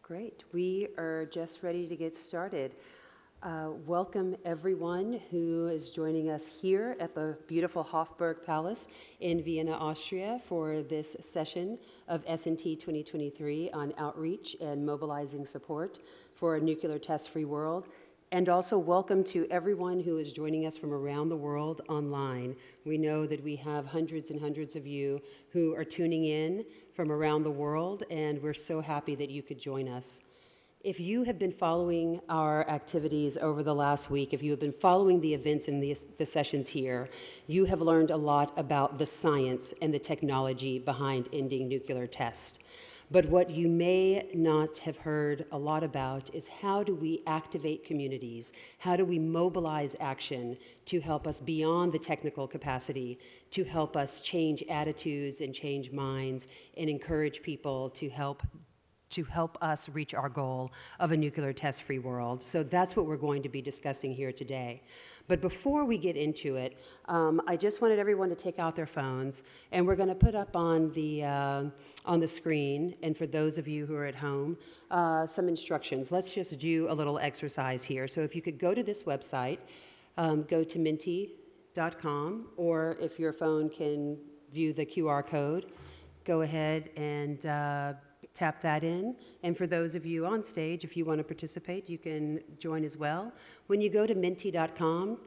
Great. We are just ready to get started. Welcome everyone who is joining us here at the beautiful Hofburg Palace in Vienna, Austria for this session of SnT2023 on outreach and mobilizing support for a nuclear test-free world. And also welcome to everyone who is joining us from around the world online. We know that we have hundreds and hundreds of you who are tuning in from around the world, and we're so happy that you could join us. If you have been following our activities over the last week, if you have been following the events and the sessions here, you have learned a lot about the science and the technology behind ending nuclear tests. But what you may not have heard a lot about is how do we activate communities? How do we mobilize action to help us beyond the technical capacity, to help us change attitudes and change minds and encourage people to help us reach our goal of a nuclear test-free world. So that's what we're going to be discussing here today. But before we get into it, I just wanted everyone to take out their phones, and we're going to put up on the screen, and for those of you who are at home, some instructions. Let's just do a little exercise here. So if you could go to this website, go to menti.com, or if your phone can view the QR code, go ahead and tap that in. And for those of you on stage, if you want to participate, you can join as well. When you go to menti.com,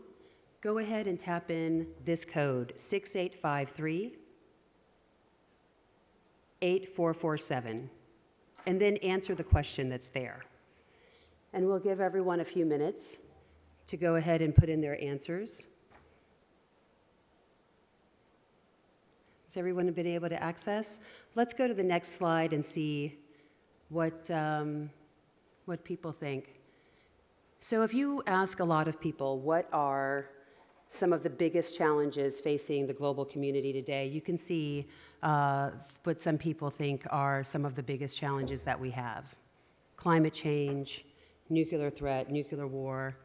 go ahead and tap in this code, 6853-8447, and then answer the question that's there. And we'll give everyone a few minutes to go ahead and put in their answers. Has everyone been able to access? Let's go to the next slide and see what people think. So if you ask a lot of people what are some of the biggest challenges facing the global community today, you can see what some people think are some of the biggest challenges that we have. Climate change, nuclear threat, nuclear war.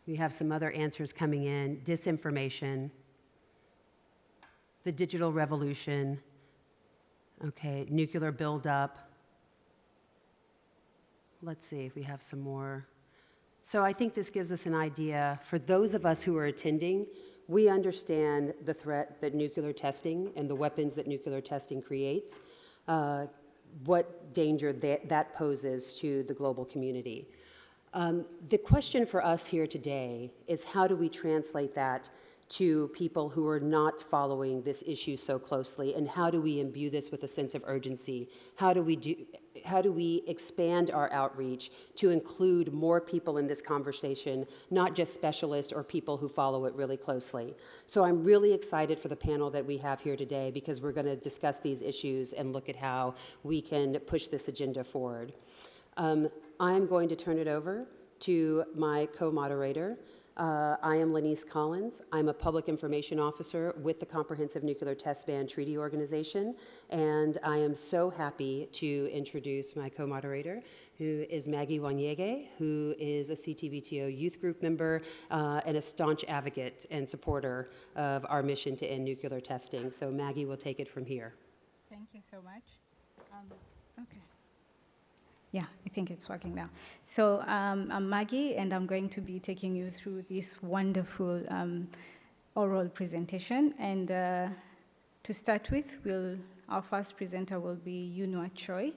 We have some other answers coming in, disinformation, the digital revolution, okay, nuclear buildup. Let's see if we have some more. So I think this gives us an idea. For those of us who are attending, we understand the threat that nuclear testing and the weapons that nuclear testing creates, what danger that poses to the global community. The question for us here today is how do we translate that to people who are not following this issue so closely, and how do we imbue this with a sense of urgency? How do we expand our outreach to include more people in this conversation, not just specialists or people who follow it really closely? So I'm really excited for the panel that we have here today because we're going to discuss these issues and look at how we can push this agenda forward. I'm going to turn it over to my co-moderator. I am Neice Collins. I'm a public information officer with the Comprehensive Nuclear Test Ban Treaty Organization, and I am so happy to introduce my co-moderator, who is Maggie Wanyege, who is a CTBTO youth group member and a staunch advocate and supporter of our mission to end nuclear testing. So Maggie will take it from here. Thank you so much. Okay. Yeah, I think it's working now. So I'm Maggie, and I'm going to be taking you through this wonderful oral presentation. And to start with, our first presenter will be Yunhwa Choi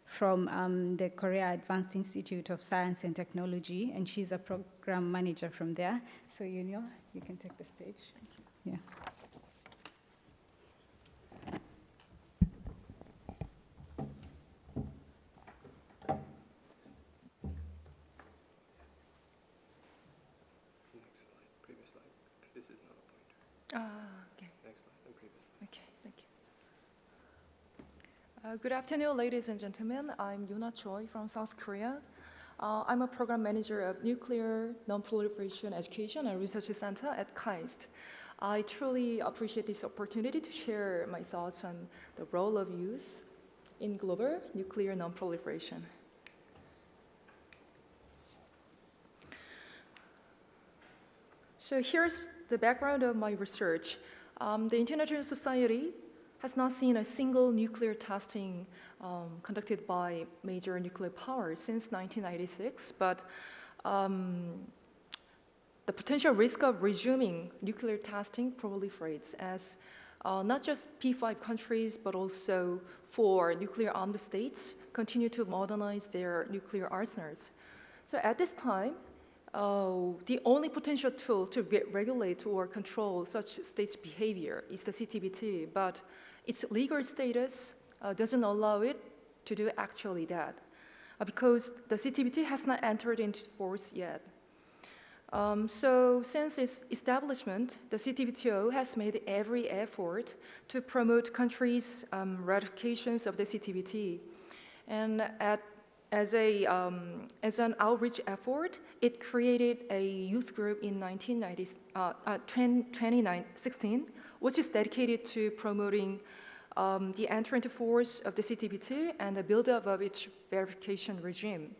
from the Korea Advanced Institute of Science and Technology, and she's a program manager from there. So Yunhwa, you can take the stage. Yeah. Okay. Next slide, and previous slide. Okay, thank you. Good afternoon, ladies and gentlemen. I'm Yunhwa Choi from South Korea. I'm a program manager of Nuclear Non-Proliferation Education and Research Center at CEST. I truly appreciate this opportunity to share my thoughts on the role of youth in global nuclear non-proliferation. So here's the background of my research. The International Society has not seen a single nuclear testing conducted by major nuclear powers since 1996, but the potential risk of resuming nuclear testing proliferates as not just P5 countries, but also 4 nuclear-armed states continue to modernize their nuclear arsenals. So at this time, the only potential tool to regulate or control such states' behavior is the CTBT, but its legal status doesn't allow it to do actually that, because the CTBT has not entered into force yet. So since its establishment, the CTBTO has made every effort to promote countries' ratifications of the CTBT. And as an outreach effort, it created a youth group in 2016, which is dedicated to promoting the entry into force of the CTBT and the buildup of its verification regime.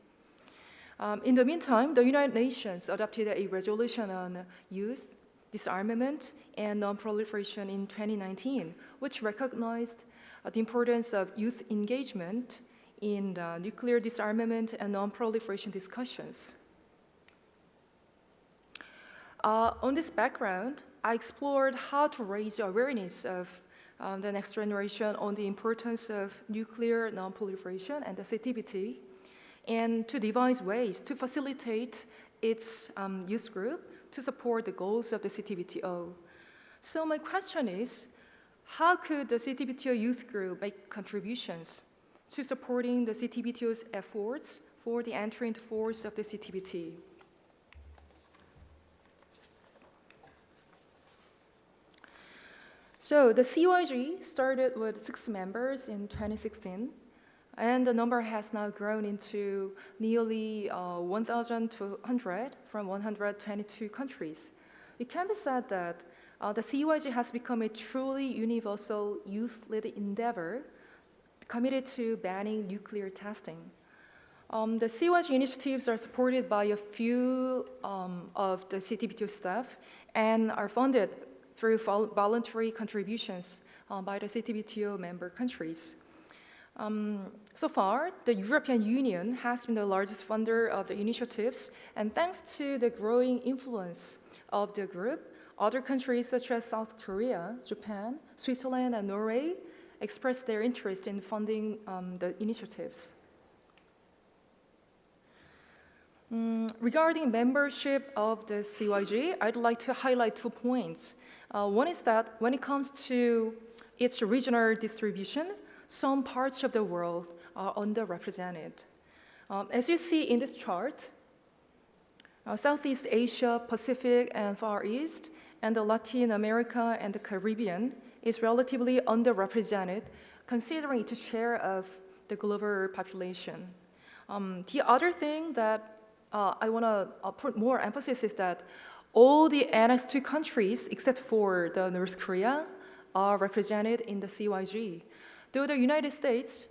In the meantime, the United Nations adopted a resolution on youth, disarmament, and non-proliferation in 2019, which recognized the importance of youth engagement in nuclear disarmament and non-proliferation discussions. On this background, I explored how to raise awareness of the next generation on the importance of nuclear non-proliferation and the CTBT, and to devise ways to facilitate its youth group to support the goals of the CTBTO. So my question is, how could the CTBTO youth group make contributions to supporting the CTBTO's efforts for the entry into force of the CTBT? So the CYG started with 6 members in 2016, and the number has now grown into nearly 1,200 from 122 countries. It can be said that the CYG has become a truly universal youth-led endeavor committed to banning nuclear testing. The CYG initiatives are supported by a few of the CTBTO staff and are funded through voluntary contributions by the CTBTO member countries. So far, the European Union has been the largest funder of the initiatives, and thanks to the growing influence of the group, other countries such as South Korea, Japan, Switzerland, and Norway expressed their interest in funding the initiatives. Regarding membership of the CYG, I'd like to highlight 2 points. One is that when it comes to its regional distribution, some parts of the world are underrepresented. As you see in this chart, Southeast Asia, Pacific, and Far East, and the Latin America and the Caribbean is relatively underrepresented, considering its share of the global population. The other thing that I want to put more emphasis is that all the Annex II countries, except for the North Korea, are represented in the CYG. Though the United States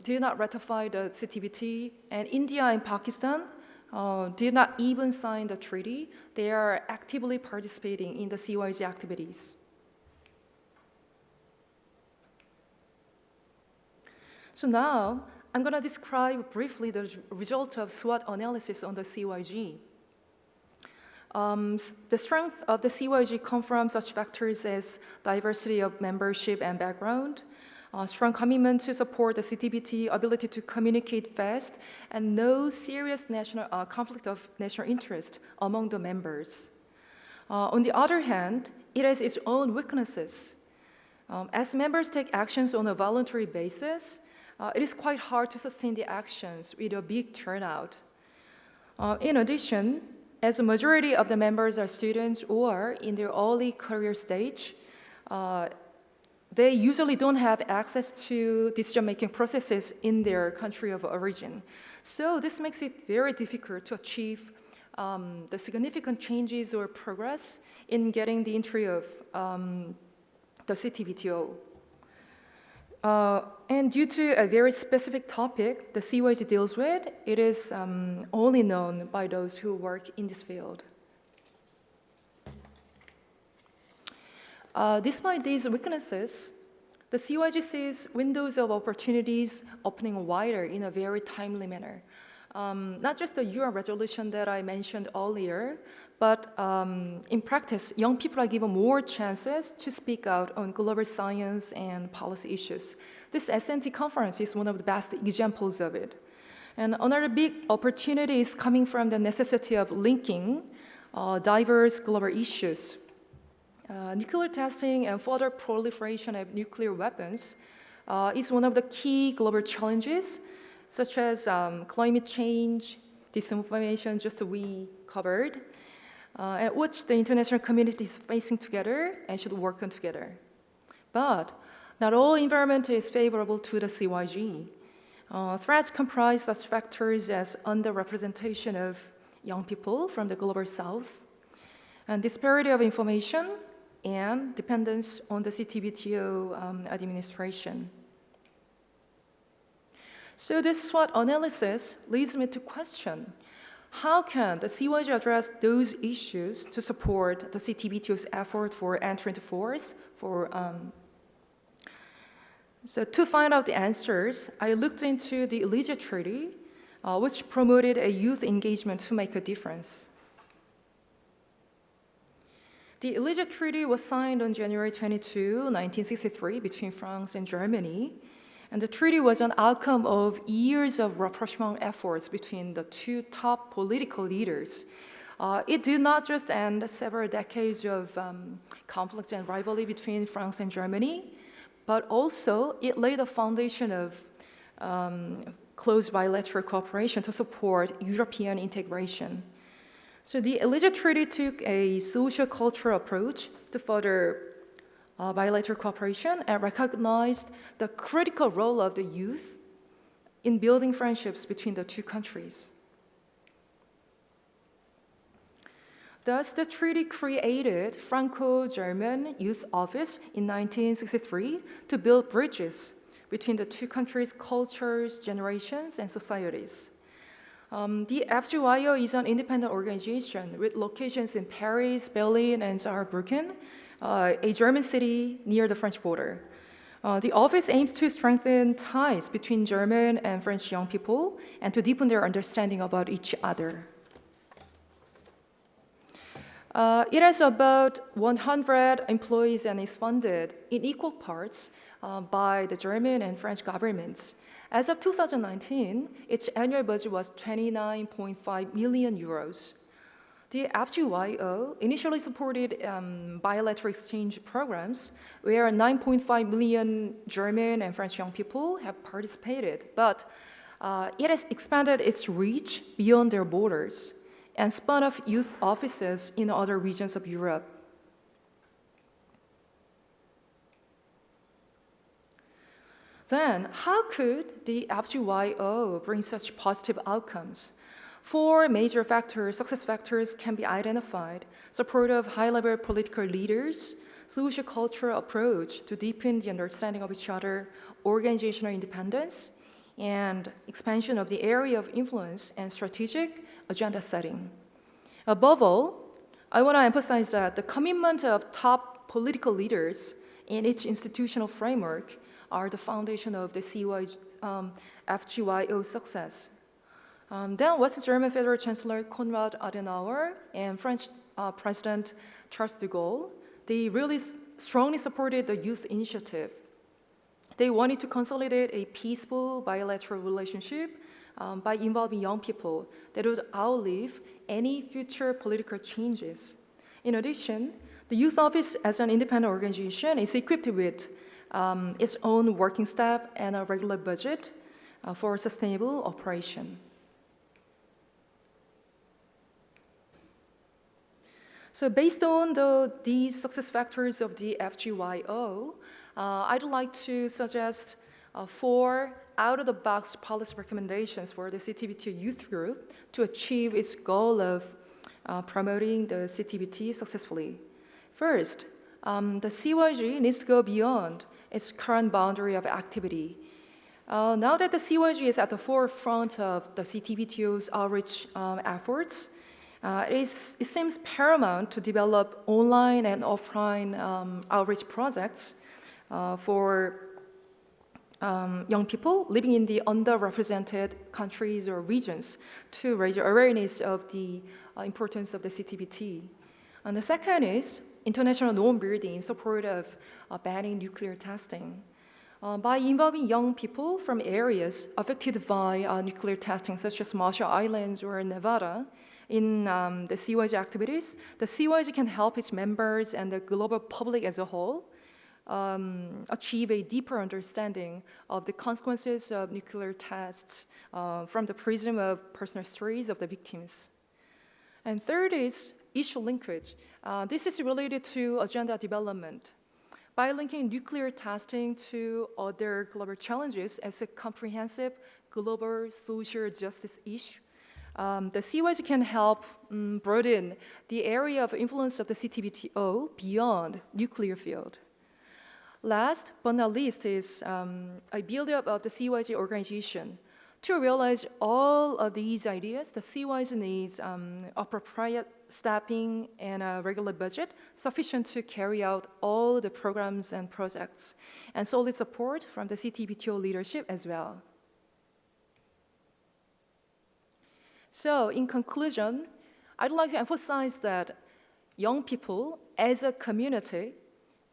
did not ratify the CTBT, and India and Pakistan did not even sign the treaty, they are actively participating in the CYG activities. So now, I'm going to describe briefly the result of SWOT analysis on the CYG. The strength of the CYG come from such factors as diversity of membership and background, strong commitment to support the CTBT, ability to communicate fast, and no serious national conflict of national interest among the members. On the other hand, it has its own weaknesses. As members take actions on a voluntary basis, it is quite hard to sustain the actions with a big turnout. In addition, as a majority of the members are students or in their early career stage, they usually don't have access to decision-making processes in their country of origin. So this makes it very difficult to achieve the significant changes or progress in getting the entry of the CTBTO. And due to a very specific topic the CYG deals with, it is only known by those who work in this field. Despite these weaknesses, the CYG sees windows of opportunities opening wider in a very timely manner. Not just the UN resolution that I mentioned earlier, but in practice, young people are given more chances to speak out on global science and policy issues. This SnT conference is one of the best examples of it. And another big opportunity is coming from the necessity of linking diverse global issues. Nuclear testing and further proliferation of nuclear weapons is one of the key global challenges, such as climate change, disinformation, just we covered, at which the international community is facing together and should work on together. But not all environment is favorable to the CYG. Threats comprise such factors as underrepresentation of young people from the global south, and disparity of information, and dependence on the CTBTO administration. So this SWOT analysis leads me to question, how can the CYG address those issues to support the CTBTO's effort for entry into force? So to find out the answers, I looked into the Elysia Treaty, which promoted a youth engagement to make a difference. The Elysia Treaty was signed on January 22, 1963, between France and Germany. And the treaty was an outcome of years of rapprochement efforts between the two top political leaders. It did not just end several decades of conflict and rivalry between France and Germany, but also it laid a foundation of close bilateral cooperation to support European integration. So the Elysia Treaty took a social-cultural approach to further bilateral cooperation and recognized the critical role of the youth in building friendships between the two countries. Thus, the treaty created Franco-German Youth Office in 1963 to build bridges between the two countries' cultures, generations, and societies. The FGYO is an independent organization with locations in Paris, Berlin, and Saarbrücken, a German city near the French border. The office aims to strengthen ties between German and French young people and to deepen their understanding about each other. It has about 100 employees and is funded in equal parts by the German and French governments. As of 2019, its annual budget was 29.5 million euros. The FGYO initially supported bilateral exchange programs where 9.5 million German and French young people have participated, but it has expanded its reach beyond their borders and spun off youth offices in other regions of Europe. Then, how could the FGYO bring such positive outcomes? 4 major success factors can be identified: support of high-level political leaders, social-cultural approach to deepen the understanding of each other, organizational independence, and expansion of the area of influence and strategic agenda setting. Above all, I want to emphasize that the commitment of top political leaders in its institutional framework are the foundation of the FGYO success. Then West German Federal Chancellor Konrad Adenauer and French President Charles de Gaulle, they really strongly supported the youth initiative. They wanted to consolidate a peaceful bilateral relationship by involving young people that would outlive any future political changes. In addition, the Youth Office as an independent organization is equipped with its own working staff and a regular budget for sustainable operation. So based on these success factors of the FGYO, I'd like to suggest 4 out-of-the-box policy recommendations for the CTBT youth group to achieve its goal of promoting the CTBT successfully. First, the CYG needs to go beyond its current boundary of activity. Now that the CYG is at the forefront of the CTBTO's outreach efforts, it seems paramount to develop online and offline outreach projects for young people living in the underrepresented countries or regions to raise awareness of the importance of the CTBT. And the second is international norm building in support of banning nuclear testing. By involving young people from areas affected by nuclear testing, such as Marshall Islands or Nevada, in the CYG activities, the CYG can help its members and the global public as a whole achieve a deeper understanding of the consequences of nuclear tests from the prism of personal stories of the victims. And third is issue linkage. This is related to agenda development. By linking nuclear testing to other global challenges as a comprehensive global social justice issue, the CYG can help broaden the area of influence of the CTBTO beyond nuclear field. Last but not least is a build-up of the CYG organization. To realize all of these ideas, the CYG needs appropriate staffing and a regular budget sufficient to carry out all the programs and projects, and solid support from the CTBTO leadership as well. So in conclusion, I'd like to emphasize that young people as a community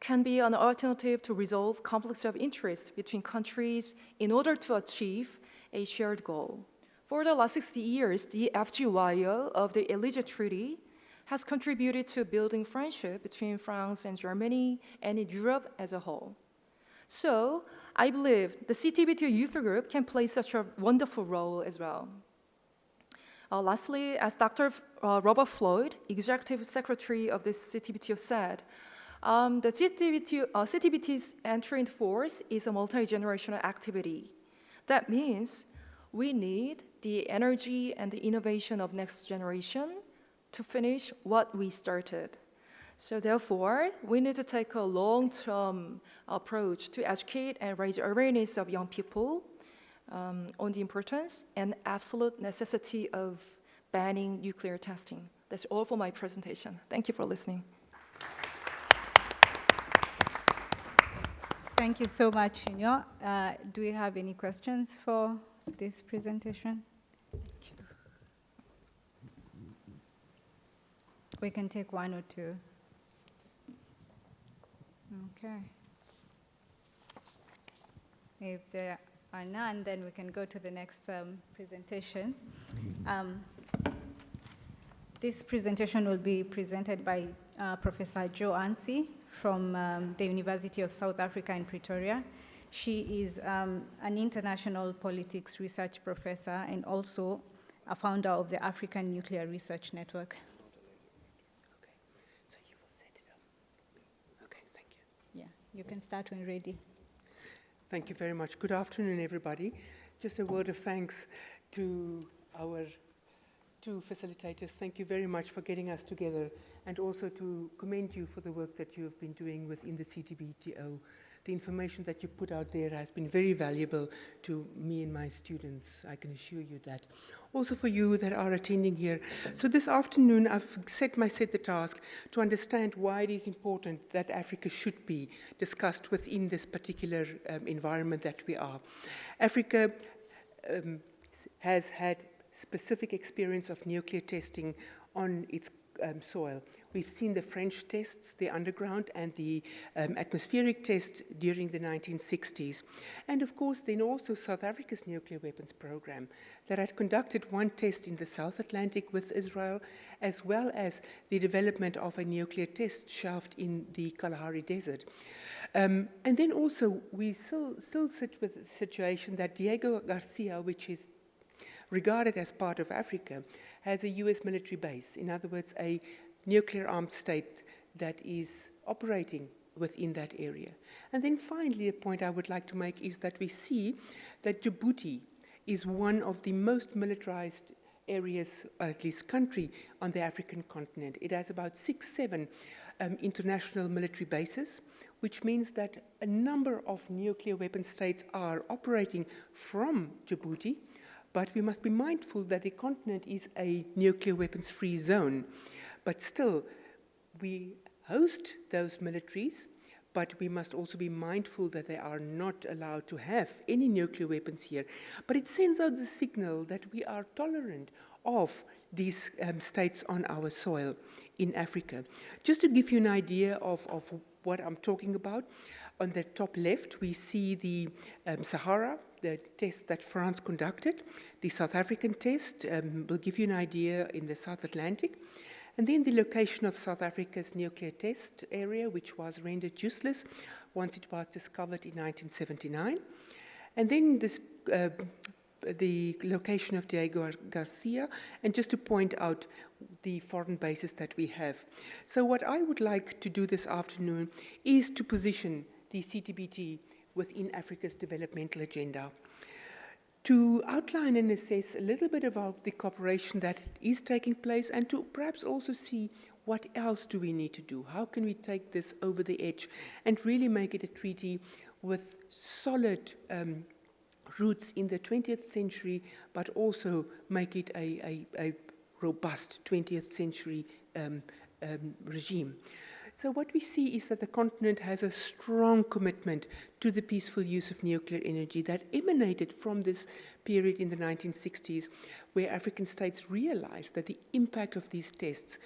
can be an alternative to resolve conflicts of interest between countries in order to achieve a shared goal. For the last 60 years, the FGYO of the Elysee Treaty has contributed to building friendship between France and Germany and in Europe as a whole. So I believe the CTBTO Youth Group can play such a wonderful role as well. Lastly, as Dr. Robert Floyd, Executive Secretary of the CTBTO said, the CTBT's entry into force is a multi-generational activity. That means we need the energy and the innovation of next generation to finish what we started. So therefore, we need to take a long-term approach to educate and raise awareness of young people on the importance and absolute necessity of banning nuclear testing. That's all for my presentation. Thank you for listening. Thank you so much, Yunhwa. Do you have any questions for this presentation? We can take one or two. Okay. If there are none, then we can go to the next presentation. This presentation will be presented by Professor Jo-Ansie from the University of South Africa in Pretoria. She is an international politics research professor and also a founder of the African Nuclear Research Network. Okay, so you will set it up. Okay, thank you. Yeah, you can start when ready. Thank you very much. Good afternoon, everybody. Just a word of thanks to our two facilitators. Thank you very much for getting us together, and also to commend you for the work that you have been doing within the CTBTO. The information that you put out there has been very valuable to me and my students, I can assure you that. Also for you that are attending here. So this afternoon, I've set the task to understand why it is important that Africa should be discussed within this particular environment that we are. Africa has had specific experience of nuclear testing on its soil. We've seen the French tests, the underground and the atmospheric test during the 1960s. And of course, then also South Africa's nuclear weapons program that had conducted one test in the South Atlantic with Israel, as well as the development of a nuclear test shaft in the Kalahari Desert. And then also, we still sit with the situation that Diego Garcia, which is regarded as part of Africa, has a US military base. In other words, a nuclear armed state that is operating within that area. And then finally, a point I would like to make is that we see that Djibouti is one of the most militarized areas, or at least country, on the African continent. It has about 6-7 international military bases, which means that a number of nuclear weapon states are operating from Djibouti. But we must be mindful that the continent is a nuclear weapons-free zone. But still, we host those militaries, but we must also be mindful that they are not allowed to have any nuclear weapons here. But it sends out the signal that we are tolerant of these states on our soil in Africa. Just to give you an idea of what I'm talking about, on the top left, we see the Sahara, the test that France conducted. The South African test will give you an idea in the South Atlantic. And then the location of South Africa's nuclear test area, which was rendered useless once it was discovered in 1979. And then the location of Diego Garcia, and just to point out the foreign bases that we have. So what I would like to do this afternoon is to position the CTBT within Africa's developmental agenda, to outline and assess a little bit about the cooperation that is taking place, and to perhaps also see what else do we need to do. How can we take this over the edge and really make it a treaty with solid roots in the 20th century, but also make it a robust 20th century regime. So what we see is that the continent has a strong commitment to the peaceful use of nuclear energy that emanated from this period in the 1960s, where African states realized that the impact of these tests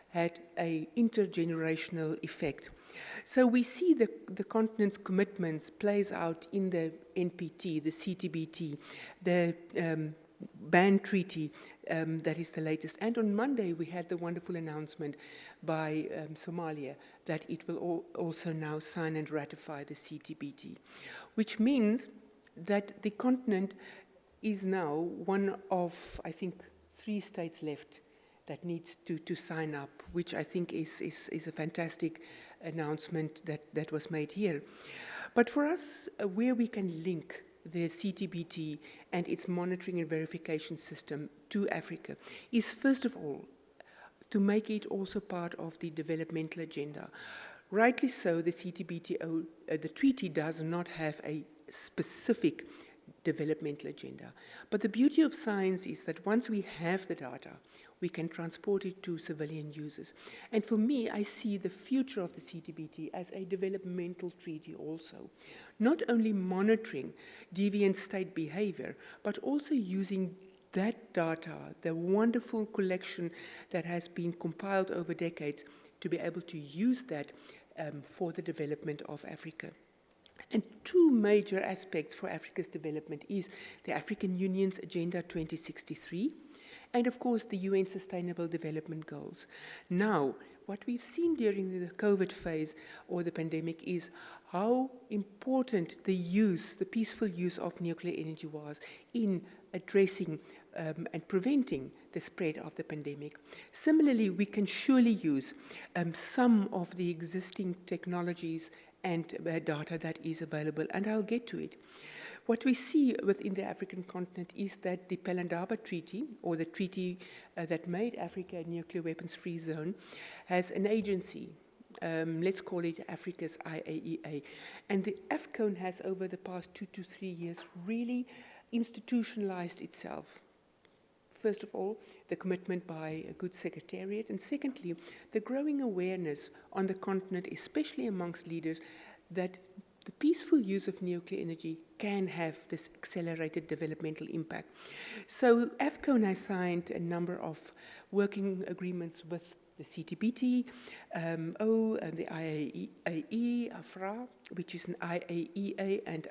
had an intergenerational effect. So we see the continent's commitments plays out in the NPT, the CTBT, the ban treaty that is the latest. And on Monday, we had the wonderful announcement by Somalia that it will also now sign and ratify the CTBT, which means that the continent is now one of, I think, 3 states left that needs to sign up, which I think is a fantastic announcement that was made here. But for us, where we can link the CTBT and its monitoring and verification system to Africa is, first of all, to make it also part of the developmental agenda. Rightly so, the CTBTO, the treaty does not have a specific developmental agenda. But the beauty of science is that once we have the data, we can transport it to civilian users. And for me, I see the future of the CTBT as a developmental treaty also. Not only monitoring deviant state behavior, but also using that data, the wonderful collection that has been compiled over decades, to be able to use that for the development of Africa. And 2 major aspects for Africa's development is the African Union's Agenda 2063, and of course the UN Sustainable Development Goals. Now, what we've seen during the COVID phase or the pandemic is how important the peaceful use of nuclear energy was in addressing and preventing the spread of the pandemic. Similarly, we can surely use some of the existing technologies and data that is available, and I'll get to it. What we see within the African continent is that the Pelindaba Treaty, or the treaty that made Africa a nuclear weapons-free zone, has an agency. Let's call it Africa's IAEA. And the AFCON has, over the past 2 to 3 years, really institutionalized itself. First of all, the commitment by a good secretariat, and secondly, the growing awareness on the continent, especially amongst leaders, that the peaceful use of nuclear energy can have this accelerated developmental impact. So AFCON has signed a number of working agreements with the CTBT, and the IAEA, AFRA, which is an IAEA and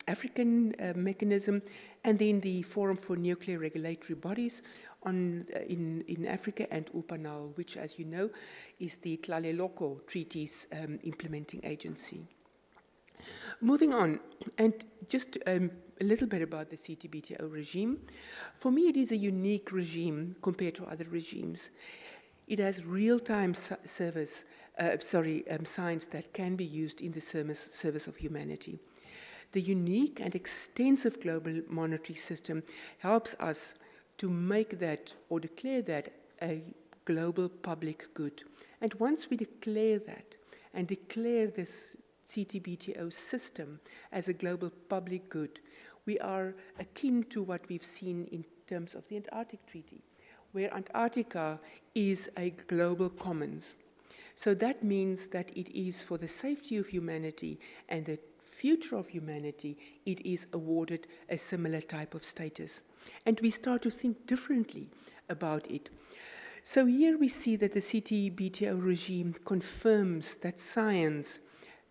African mechanism, and then the Forum for Nuclear Regulatory Bodies in Africa, and UPANAL, which, as you know, is the Tlaleloko Treaties implementing agency. Moving on, and just a little bit about the CTBTO regime. For me, it is a unique regime compared to other regimes. It has real-time science that can be used in the service of humanity. The unique and extensive global monetary system helps us to make that or declare that a global public good. And once we declare that and declare this CTBTO system as a global public good, we are akin to what we've seen in terms of the Antarctic Treaty, where Antarctica is a global commons. So that means that it is for the safety of humanity and the future of humanity, it is awarded a similar type of status. And we start to think differently about it. So here we see that the CTBTO regime confirms that science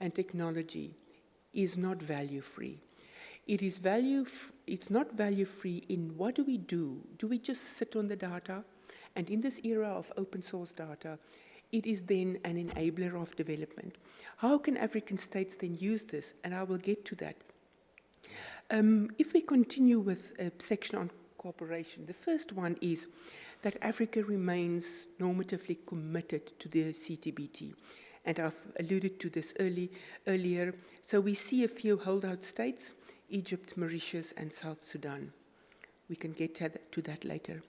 and technology is not value-free. It's not value-free in what do we do? Do we just sit on the data? And in this era of open source data, it is then an enabler of development. How can African states then use this? And I will get to that. If we continue with a section on cooperation, the first one is that Africa remains normatively committed to the CTBT. And I've alluded to this earlier. So we see a few holdout states, Egypt, Mauritius, and South Sudan. We can get to that later.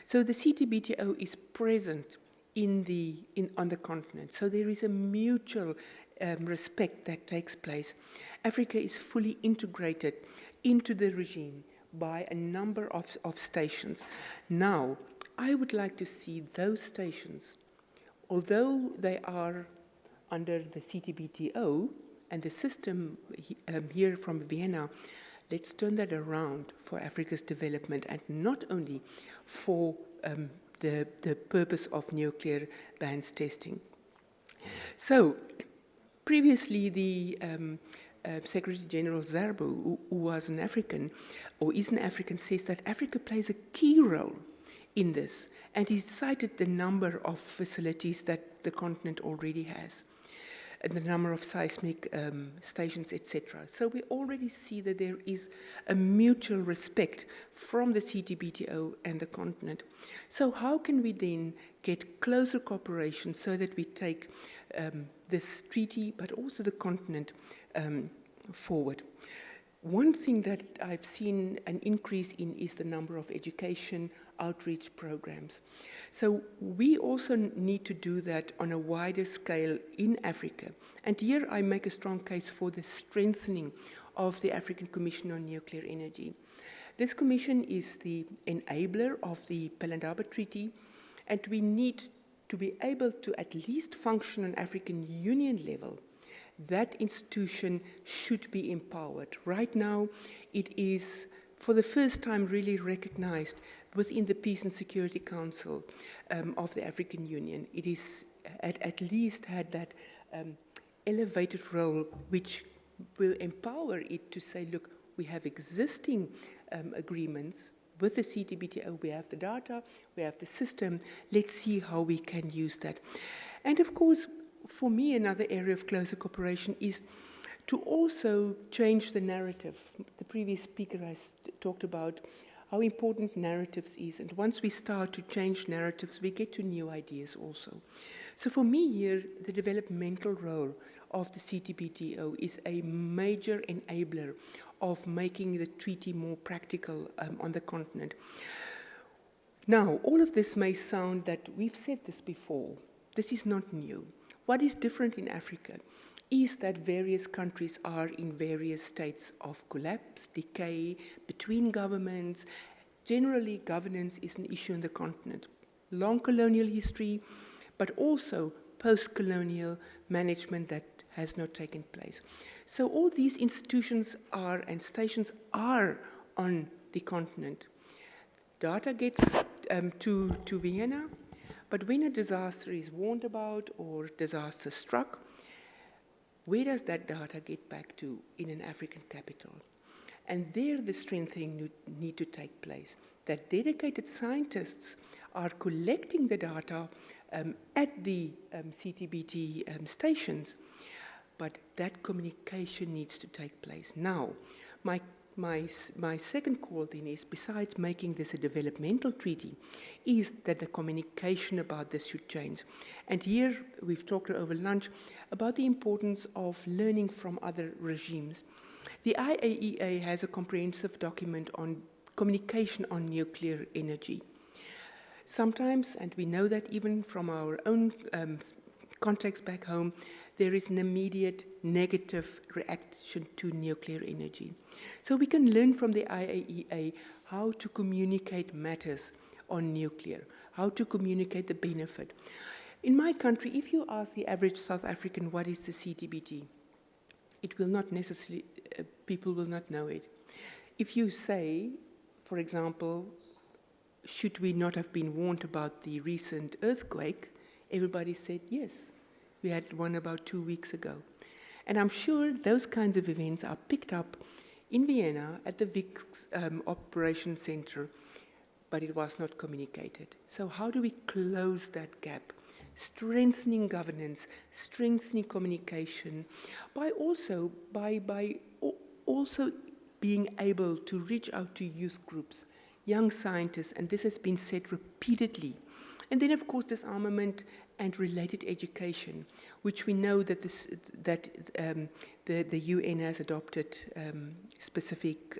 So the CTBTO is present on the continent. So there is a mutual respect that takes place. Africa is fully integrated into the regime by a number of stations. Now, I would like to see those stations, although they are under the CTBTO and the system here from Vienna, let's turn that around for Africa's development and not only for the purpose of nuclear bans testing. So, previously the Secretary General Zarbo, who was an African, or is an African, says that Africa plays a key role in this, and he cited the number of facilities that the continent already has, and the number of seismic stations, etc. So we already see that there is a mutual respect from the CTBTO and the continent. So how can we then get closer cooperation so that we take this treaty, but also the continent forward? One thing that I've seen an increase in is the number of education outreach programs. So we also need to do that on a wider scale in Africa. And here I make a strong case for the strengthening of the African Commission on Nuclear Energy. This commission is the enabler of the Pelindaba Treaty, and we need to be able to at least function on African Union level. That institution should be empowered. Right now, it is, for the first time, really recognized within the Peace and Security Council of the African Union. It is at least had that elevated role, which will empower it to say, look, we have existing agreements with the CTBTO, we have the data, we have the system, let's see how we can use that. And of course, for me, another area of closer cooperation is to also change the narrative. The previous speaker has talked about how important narratives is, and once we start to change narratives, we get to new ideas also. So for me here, the developmental role of the CTBTO is a major enabler of making the treaty more practical on the continent. Now, all of this may sound that we've said this before. This is not new. What is different in Africa is that various countries are in various states of collapse, decay, between governments. Generally, governance is an issue on the continent. Long colonial history, but also post-colonial management that has not taken place. So all these institutions are, and stations are on the continent. Data gets to Vienna, but when a disaster is warned about or disaster struck, where does that data get back to in an African capital? And there the strengthening need to take place. That dedicated scientists are collecting the data at the CTBT stations, but that communication needs to take place. Now, my second call then is, besides making this a developmental treaty, is that the communication about this should change. And here we've talked over lunch about the importance of learning from other regimes. The IAEA has a comprehensive document on communication on nuclear energy. Sometimes, and we know that even from our own context back home, there is an immediate negative reaction to nuclear energy. So we can learn from the IAEA how to communicate matters on nuclear, how to communicate the benefit. In my country, if you ask the average South African what is the CTBT, it will not necessarily, people will not know it. If you say, for example, should we not have been warned about the recent earthquake, everybody said yes. We had one about 2 weeks ago. And I'm sure those kinds of events are picked up in Vienna at the VIX Operation Center, but it was not communicated. So how do we close that gap? Strengthening governance, strengthening communication, by also being able to reach out to youth groups, young scientists, and this has been said repeatedly. And then, of course, disarmament and related education, which we know that the UN has adopted specific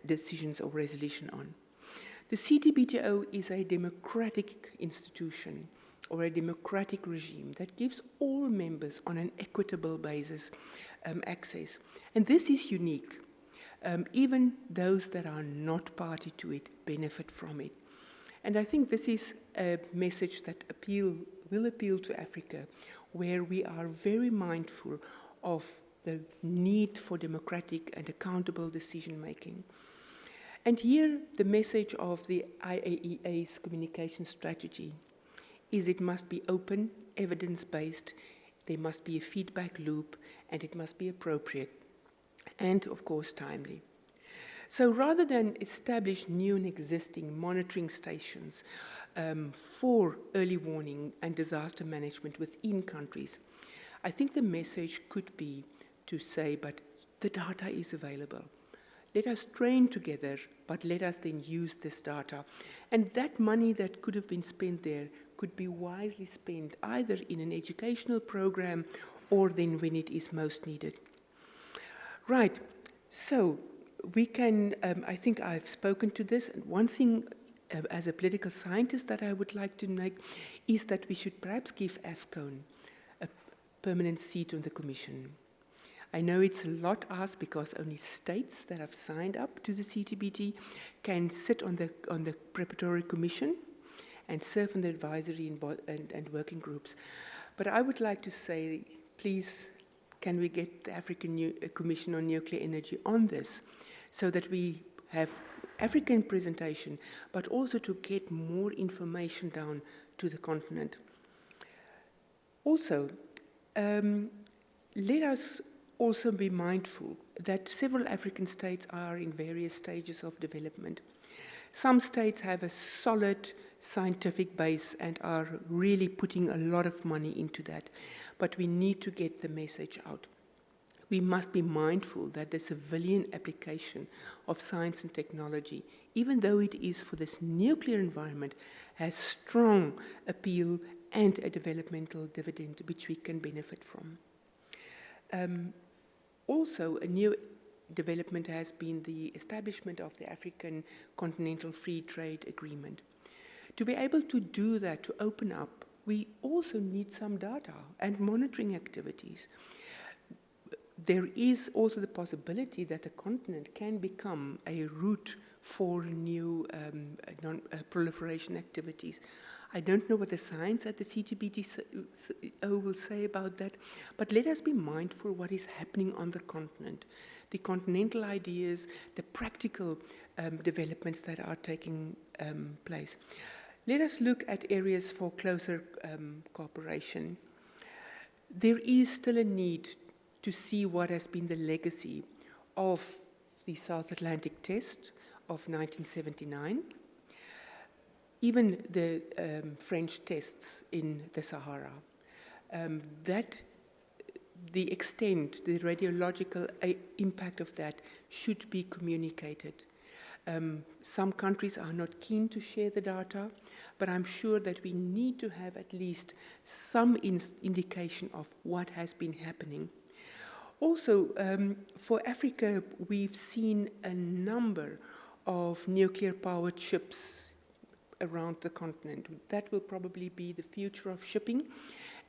decisions or resolution on. The CTBTO is a democratic institution or a democratic regime that gives all members on an equitable basis access. And this is unique. Even those that are not party to it benefit from it. And I think this is a message that will appeal to Africa, where we are very mindful of the need for democratic and accountable decision-making. And here, the message of the IAEA's communication strategy is it must be open, evidence-based, there must be a feedback loop, and it must be appropriate, and, of course, timely. So rather than establish new and existing monitoring stations for early warning and disaster management within countries, I think the message could be to say, but the data is available. Let us train together, but let us then use this data. And that money that could have been spent there could be wisely spent either in an educational program or then when it is most needed. Right, so we can, I think I've spoken to this, and one thing as a political scientist that I would like to make is that we should perhaps give AFCON a permanent seat on the Commission. I know it's a lot asked because only states that have signed up to the CTBT can sit on the preparatory commission and serve on the advisory and working groups. But I would like to say, please, can we get the African Commission on Nuclear Energy on this so that we have African presentation, but also to get more information down to the continent. Also, let us also be mindful that several African states are in various stages of development. Some states have a solid scientific base and are really putting a lot of money into that, but we need to get the message out. We must be mindful that the civilian application of science and technology, even though it is for this nuclear environment, has strong appeal and a developmental dividend which we can benefit from. Also, a new development has been the establishment of the African Continental Free Trade Agreement. To be able to do that, to open up, we also need some data and monitoring activities. There is also the possibility that the continent can become a route for new non-proliferation activities. I don't know what the science at the CTBTO will say about that, but let us be mindful what is happening on the continent, the continental ideas, the practical developments that are taking place. Let us look at areas for closer cooperation. There is still a need to see what has been the legacy of the South Atlantic Test of 1979, even the French tests in the Sahara. That the extent, the radiological impact of that should be communicated. Some countries are not keen to share the data, but I'm sure that we need to have at least some indication of what has been happening. Also, for Africa, we've seen a number of nuclear-powered ships around the continent. That will probably be the future of shipping,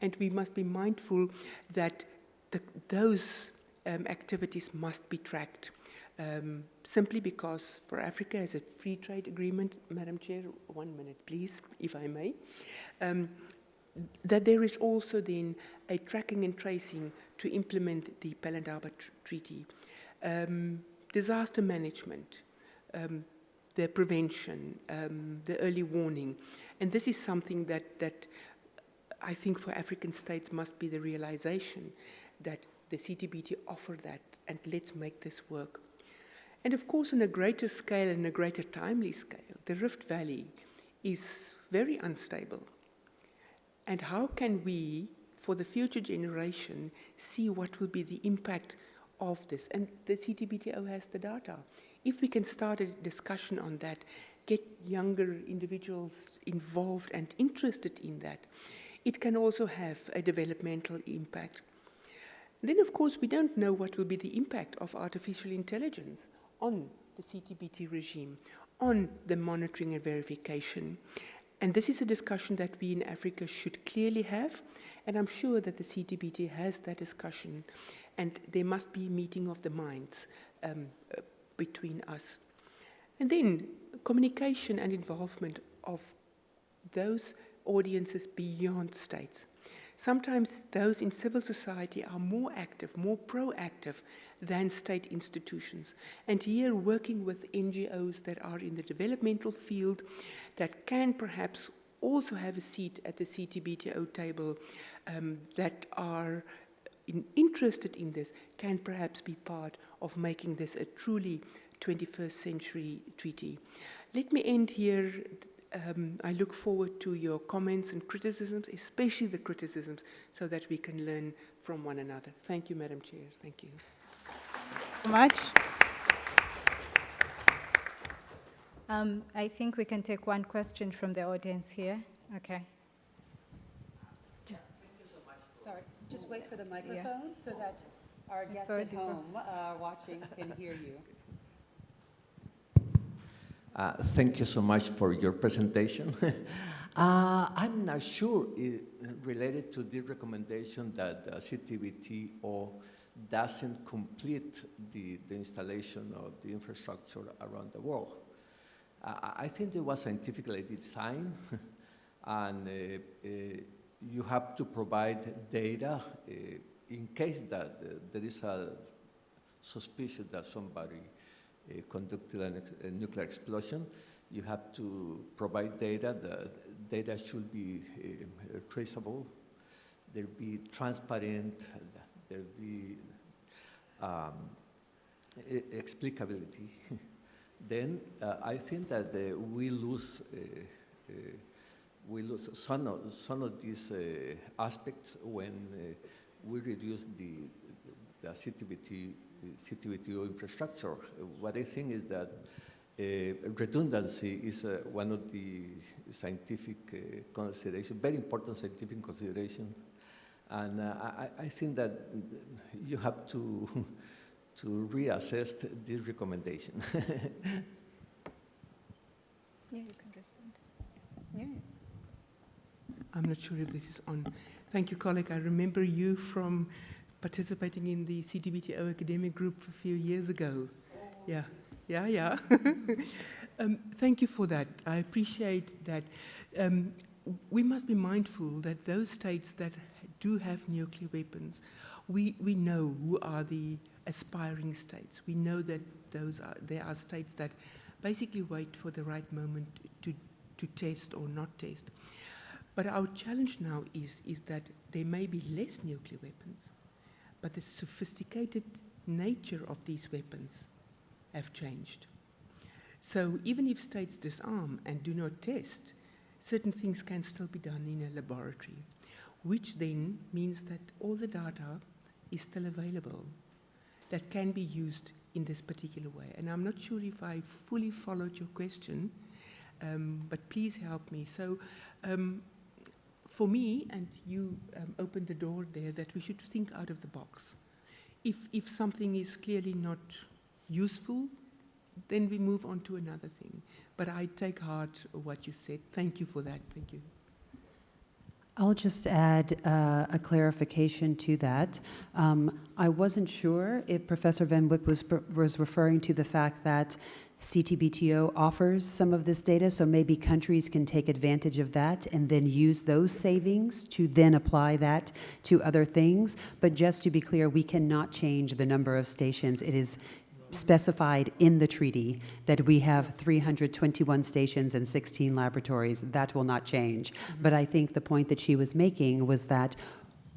and we must be mindful that those activities must be tracked. Simply because for Africa as a free trade agreement, Madam Chair, 1 minute please, if I may. that there is also then a tracking and tracing to implement the Pelindaba Treaty, disaster management, the prevention, the early warning. And this is something that I think for African states must be the realization that the CTBT offer that, and let's make this work. And of course, on a greater scale and a greater timely scale, the Rift Valley is very unstable. And how can we, for the future generation, see what will be the impact of this? And the CTBTO has the data. If we can start a discussion on that, get younger individuals involved and interested in that, it can also have a developmental impact. Then, of course, we don't know what will be the impact of artificial intelligence on the CTBT regime, on the monitoring and verification. And this is a discussion that we in Africa should clearly have, and I'm sure that the CTBT has that discussion, and there must be a meeting of the minds between us. And then communication and involvement of those audiences beyond states. Sometimes those in civil society are more active, more proactive than state institutions. And here, working with NGOs that are in the developmental field, that can perhaps also have a seat at the CTBTO table, that are interested in this, can perhaps be part of making this a truly 21st century treaty. Let me end here. I look forward to your comments and criticisms, especially the criticisms, so that we can learn from one another. Thank you, Madam Chair. Thank you. So much. I think we can take one question from the audience here. Okay. Sorry, just wait for the microphone so that our guests at home watching can hear you. Thank you so much for your presentation. I'm not sure related to the recommendation that the CTBTO doesn't complete the installation of the infrastructure around the world. I think it was scientifically designed, and you have to provide data in case that there is a suspicion that somebody conducted a nuclear explosion. You have to provide data. The data should be traceable. There'll be transparent. There'll be explicability. Then I think that we lose some of these aspects when we reduce the CTBTO infrastructure. What I think is that redundancy is one of the scientific considerations, very important scientific consideration, and I think that you have to reassess this recommendation. Yeah, you can respond. Yeah. I'm not sure if this is on. Thank you, colleague. I remember you from participating in the CTBTO academic group a few years ago. Yeah. Thank you for that. I appreciate that. We must be mindful that those states that do have nuclear weapons, we know who are the aspiring states. We know that there are states that basically wait for the right moment to test or not test. But our challenge now is that there may be less nuclear weapons, but the sophisticated nature of these weapons have changed. So even if states disarm and do not test, certain things can still be done in a laboratory, which then means that all the data is still available that can be used in this particular way. And I'm not sure if I fully followed your question, but please help me. So for me, and you opened the door there, that we should think out of the box. If something is clearly not useful, then we move on to another thing. But I take heart what you said. Thank you for that. Thank you. I'll just add a clarification to that. I wasn't sure if Professor Van Wyk was referring to the fact that CTBTO offers some of this data, so maybe countries can take advantage of that and then use those savings to then apply that to other things. But just to be clear, we cannot change the number of stations. It is specified in the treaty that we have 321 stations and 16 laboratories. That will not change. But I think the point that she was making was that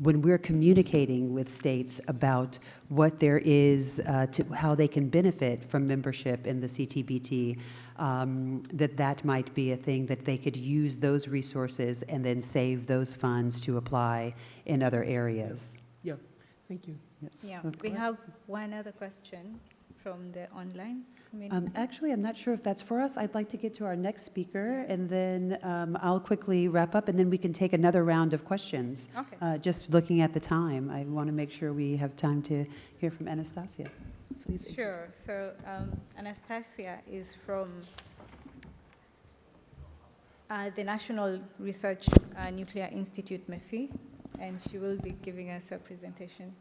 when we're communicating with states about what there is, to how they can benefit from membership in the CTBT, that might be a thing that they could use those resources and then save those funds to apply in other areas. Yeah, thank you. Yes, Yeah, of we course. have one other question from the online community. Actually, I'm not sure if that's for us. I'd like to get to our next speaker, and then I'll quickly wrap up, and then we can take another round of questions. Okay. Just looking at the time, I want to make sure we have time to hear from Anastasiia. Please. Sure. So Anastasiia is from the National Research Nuclear Institute, MEFI, and she will be giving us a presentation.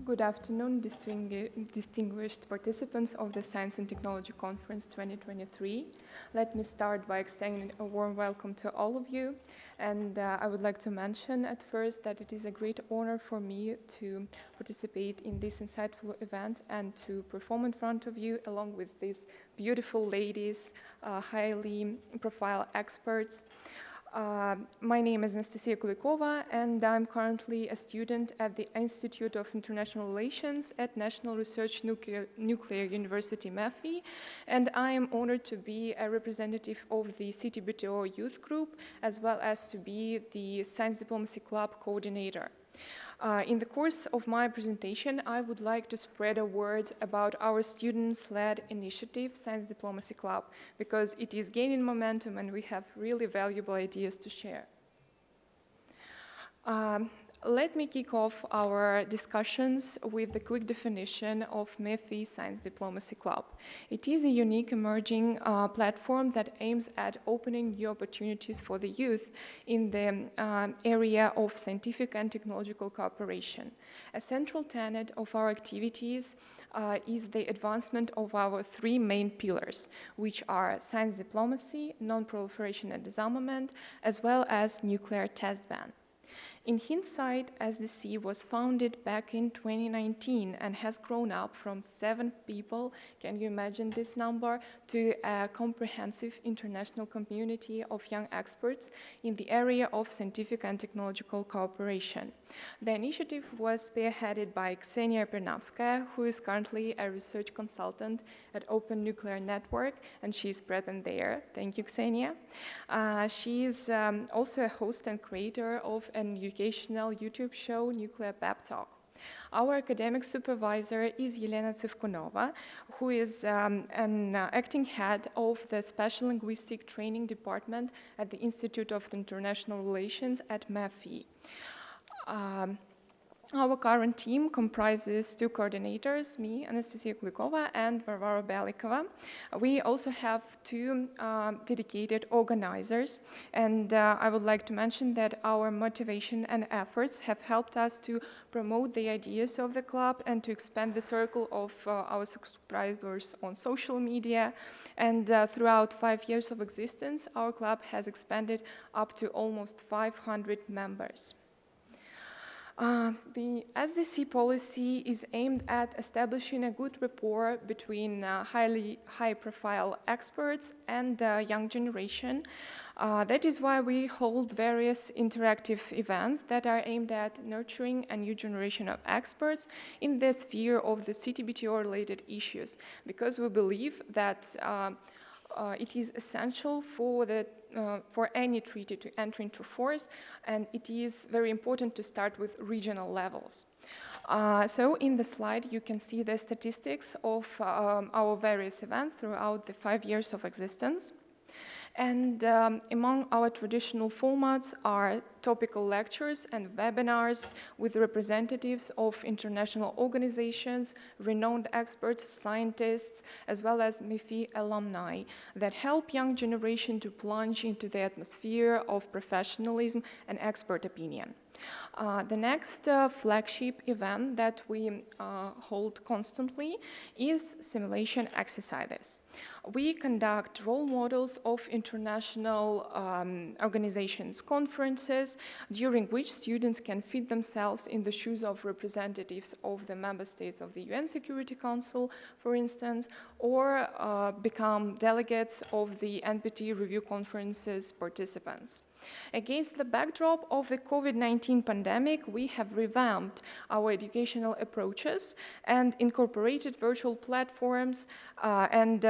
Good afternoon, distinguished participants of the Science and Technology Conference 2023. Let me start by extending a warm welcome to all of you. And I would like to mention at first that it is a great honor for me to participate in this insightful event and to perform in front of you along with these beautiful ladies, highly profile experts. My name is Anastasiia Kulikova, and I'm currently a student at the Institute of International Relations at National Research Nuclear University, MEFI, and I am honored to be a representative of the CTBTO youth group, as well as to be the Science Diplomacy Club coordinator. In the course of my presentation, I would like to spread a word about our students-led initiative, Science Diplomacy Club, because it is gaining momentum and we have really valuable ideas to share. Let me kick off our discussions with the quick definition of MEFI Science Diplomacy Club. It is a unique emerging platform that aims at opening new opportunities for the youth in the area of scientific and technological cooperation. A central tenet of our activities is the advancement of our three main pillars, which are science diplomacy, non-proliferation and disarmament, as well as nuclear test ban. In hindsight, SDC was founded back in 2019 and has grown up from 7 people, can you imagine this number, to a comprehensive international community of young experts in the area of scientific and technological cooperation. The initiative was spearheaded by Ksenia Pernavskaya, who is currently a research consultant at Open Nuclear Network, and she is present there. Thank you, Ksenia. She is also a host and creator of an educational YouTube show, Nuclear Pep Talk. Our academic supervisor is Yelena Tsivkunova, who is an acting head of the Special Linguistic Training Department at the Institute of International Relations at MEFI. Our current team comprises 2 coordinators, me, Anastasiia Kulikova, and Varvara Belikova. We also have 2 dedicated organizers, and I would like to mention that our motivation and efforts have helped us to promote the ideas of the club and to expand the circle of our subscribers on social media. And throughout 5 years of existence, our club has expanded up to almost 500 members. The SDC policy is aimed at establishing a good rapport between high-profile experts and the young generation. That is why we hold various interactive events that are aimed at nurturing a new generation of experts in the sphere of the CTBTO-related issues, because we believe that it is essential for any treaty to enter into force, and it is very important to start with regional levels. So in the slide, you can see the statistics of our various events throughout the 5 years of existence. And among our traditional formats are topical lectures and webinars with representatives of international organizations, renowned experts, scientists, as well as MEFI alumni that help young generation to plunge into the atmosphere of professionalism and expert opinion. The next flagship event that we hold constantly is simulation exercises. We conduct role models of international organizations, conferences, during which students can fit themselves in the shoes of representatives of the member states of the UN Security Council, for instance, or become delegates of the NPT review conferences participants. Against the backdrop of the COVID-19 pandemic, we have revamped our educational approaches and incorporated virtual platforms and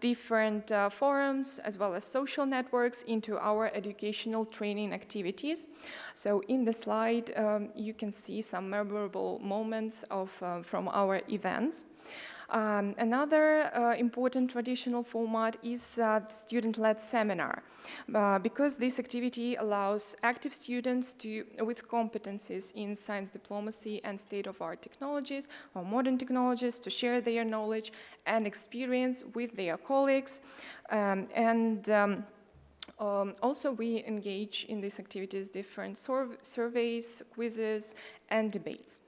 different forums, as well as social networks, into our educational training activities. So in the slide, you can see some memorable moments from our events. Another important traditional format is student-led seminar, because this activity allows active students with competencies in science diplomacy and state-of-art technologies or modern technologies to share their knowledge and experience with their colleagues. Also, we engage in these activities different surveys, quizzes, and debates.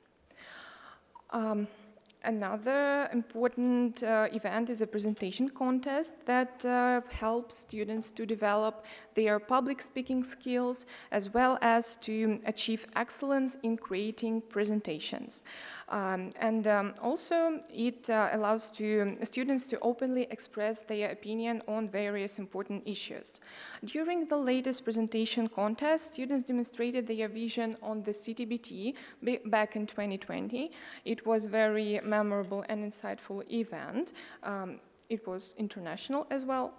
Another important event is a presentation contest that helps students to develop their public speaking skills as well as to achieve excellence in creating presentations. Also, it allows students to openly express their opinion on various important issues. During the latest presentation contest, students demonstrated their vision on the CTBT back in 2020. It was very memorable and insightful event. It was international as well.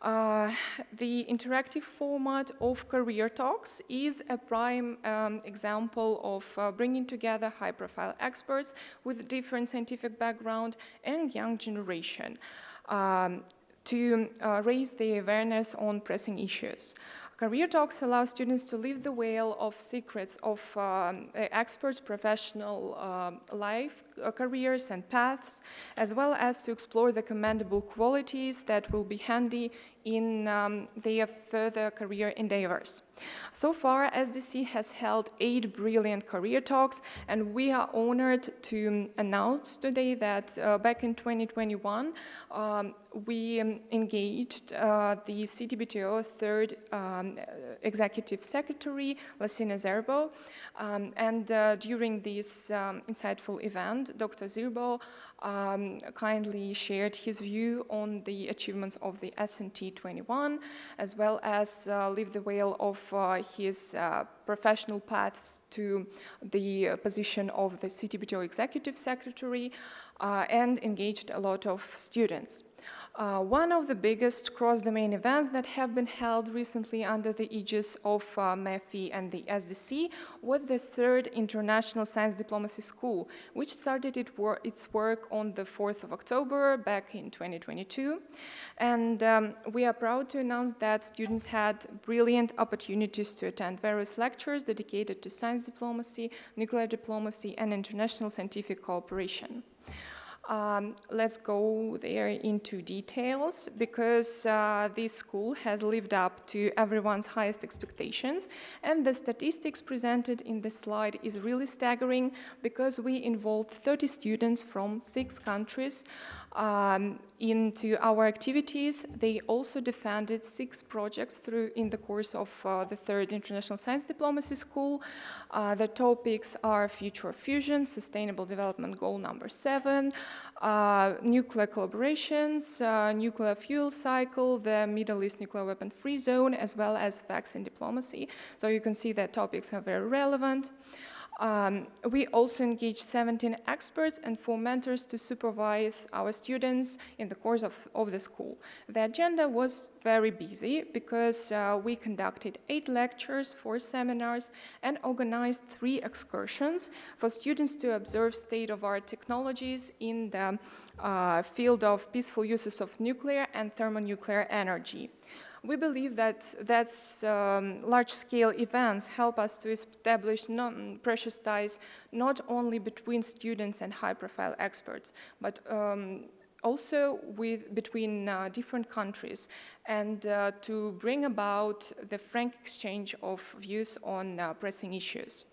The interactive format of career talks is a prime example of bringing together high-profile experts with different scientific background and young generation to raise the awareness on pressing issues. Career talks allow students to leave the veil of secrets of experts' professional life, careers and paths, as well as to explore the commendable qualities that will be handy in their further career endeavors. So far, SDC has held 8 brilliant career talks, and we are honored to announce today that back in 2021, we engaged the CTBTO third executive secretary, Lasina Zerbo, and during this insightful event, Dr. Zerbo kindly shared his view on the achievements of the SnT2023, as well as leave the veil of his professional paths to the position of the CTBTO executive secretary, and engaged a lot of students. One of the biggest cross-domain events that have been held recently under the aegis of MEFI and the SDC was the third International Science Diplomacy School, which started its work on the 4th of October back in 2022. And we are proud to announce that students had brilliant opportunities to attend various lectures dedicated to science diplomacy, nuclear diplomacy, and international scientific cooperation. Let's go there into details, because this school has lived up to everyone's highest expectations, and the statistics presented in this slide is really staggering, because we involved 30 students from 6 countries into our activities. They also defended 6 projects in the course of the third International Science Diplomacy School. The topics are future fusion, sustainable development goal number 7, nuclear collaborations, nuclear fuel cycle, the Middle East nuclear weapon-free zone, as well as vaccine diplomacy. So you can see that topics are very relevant. We also engaged 17 experts and 4 mentors to supervise our students in the course of the school. The agenda was very busy, because we conducted 8 lectures, 4 seminars, and organized 3 excursions for students to observe state-of-art technologies in the field of peaceful uses of nuclear and thermonuclear energy. We believe that large-scale events help us to establish precious ties not only between students and high-profile experts, but also between different countries, and to bring about the frank exchange of views on pressing issues.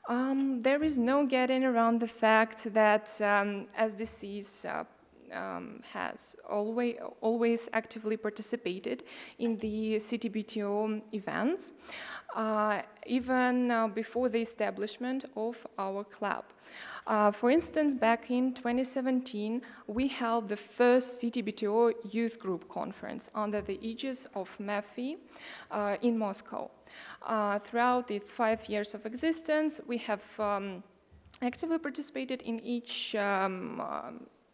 There is no getting around the fact that SDCs has always actively participated in the CTBTO events, even before the establishment of our club. For instance, back in 2017, we held the first CTBTO youth group conference under the aegis of MEFI in Moscow. Throughout its 5 years of existence, we have actively participated in each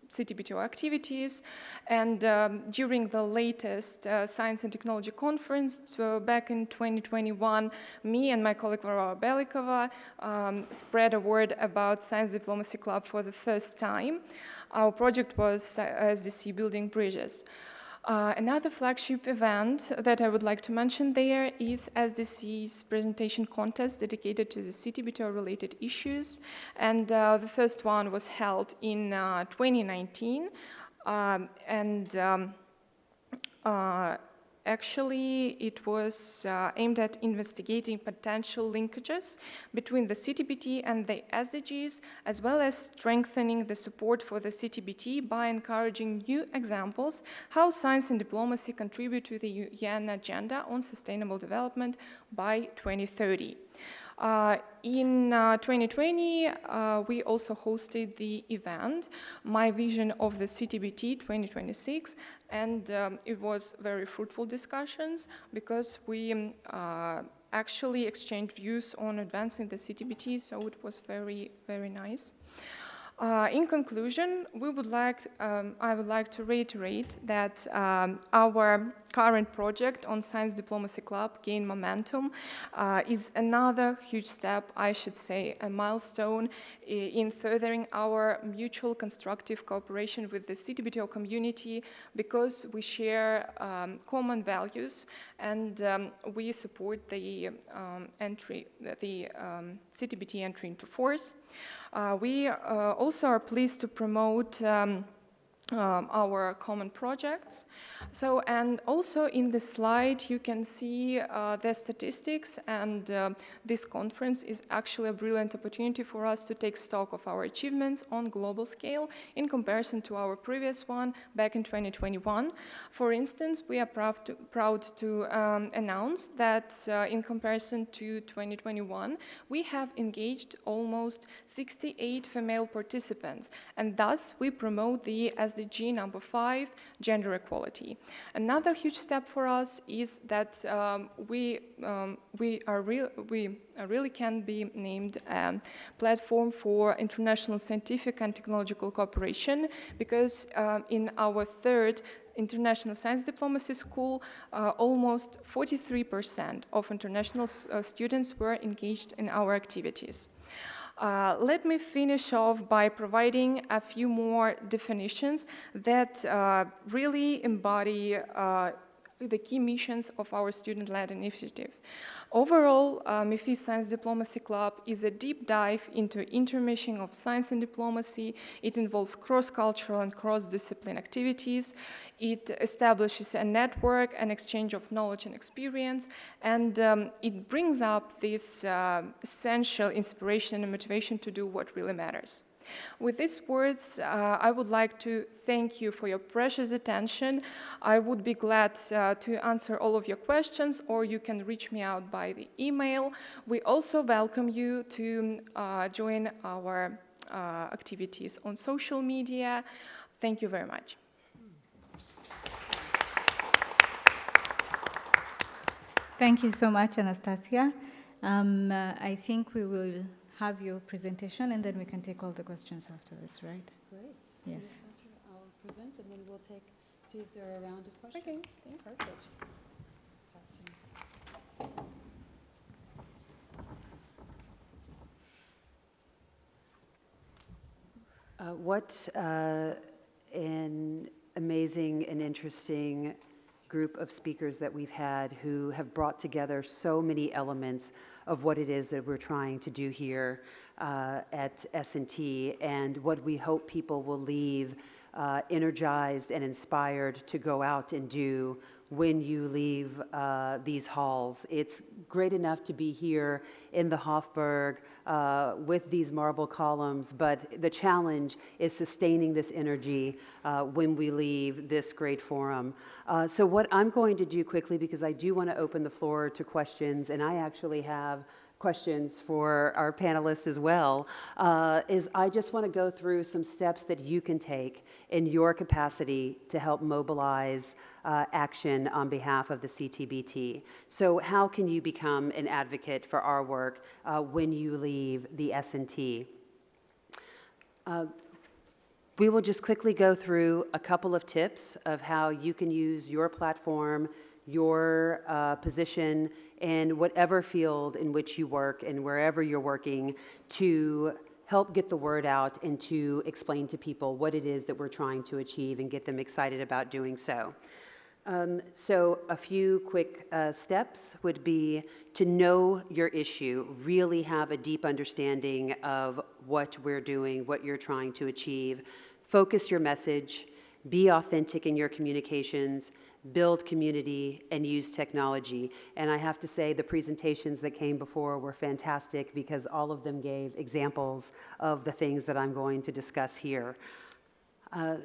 CTBTO activities, and during the latest Science and Technology Conference back in 2021, me and my colleague Varvara Belikova spread a word about Science Diplomacy Club for the first time. Our project was SDC Building Bridges. Another flagship event that I would like to mention there is SDC's presentation contest dedicated to the CTBTO-related issues, and the first one was held in 2019, actually, it was aimed at investigating potential linkages between the CTBT and the SDGs, as well as strengthening the support for the CTBT by encouraging new examples how science and diplomacy contribute to the UN Agenda on Sustainable Development by 2030. In 2020, we also hosted the event, My Vision of the CTBT 2026, and it was very fruitful discussions because we actually exchanged views on advancing the CTBT, so it was very, very nice. In conclusion, I would like to reiterate that our current project on Science Diplomacy Club, Gain Momentum, is another huge step, I should say, a milestone in furthering our mutual constructive cooperation with the CTBTO community, because we share common values and we support the CTBT entry into force. We also are pleased to promote our common projects. So, and also in the slide you can see the statistics, and this conference is actually a brilliant opportunity for us to take stock of our achievements on global scale in comparison to our previous one back in 2021. For instance, we are proud to announce that in comparison to 2021, we have engaged almost 68 female participants, and thus we promote the SDG number 5, gender equality. Another huge step for us is that we really can be named a platform for international scientific and technological cooperation, because in our third International Science Diplomacy School, almost 43% of international students were engaged in our activities. Let me finish off by providing a few more definitions that really embody the key missions of our student-led initiative. Overall, MEFI's Science Diplomacy Club is a deep dive into intermeshing of science and diplomacy. It involves cross-cultural and cross-discipline activities. It establishes a network and exchange of knowledge and experience, and it brings up this essential inspiration and motivation to do what really matters. With these words, I would like to thank you for your precious attention. I would be glad to answer all of your questions, or you can reach me out by the email. We also welcome you to join our activities on social media. Thank you very much. Thank you so much, Anastasiia. I think we will have your presentation, and then we can take all the questions afterwards, right? Great. Yes. I'll present, and then we'll see if there are a round of questions. Okay, Perfect. What an amazing and interesting group of speakers that we've had who have brought together so many elements of what it is that we're trying to do here at SnT, and what we hope people will leave energized and inspired to go out and do when you leave these halls. It's great enough to be here in the Hofburg with these marble columns, but the challenge is sustaining this energy when we leave this great forum. So what I'm going to do quickly, because I do want to open the floor to questions, and I actually have questions for our panelists as well, is I just want to go through some steps that you can take in your capacity to help mobilize action on behalf of the CTBT. So how can you become an advocate for our work when you leave the SnT? We will just quickly go through a couple of tips of how you can use your platform, your position in whatever field in which you work and wherever you're working to help get the word out and to explain to people what it is that we're trying to achieve and get them excited about doing so. So a few quick steps would be to know your issue, really have a deep understanding of what we're doing, what you're trying to achieve. Focus your message, be authentic in your communications, build community, and use technology. And I have to say the presentations that came before were fantastic because all of them gave examples of the things that I'm going to discuss here.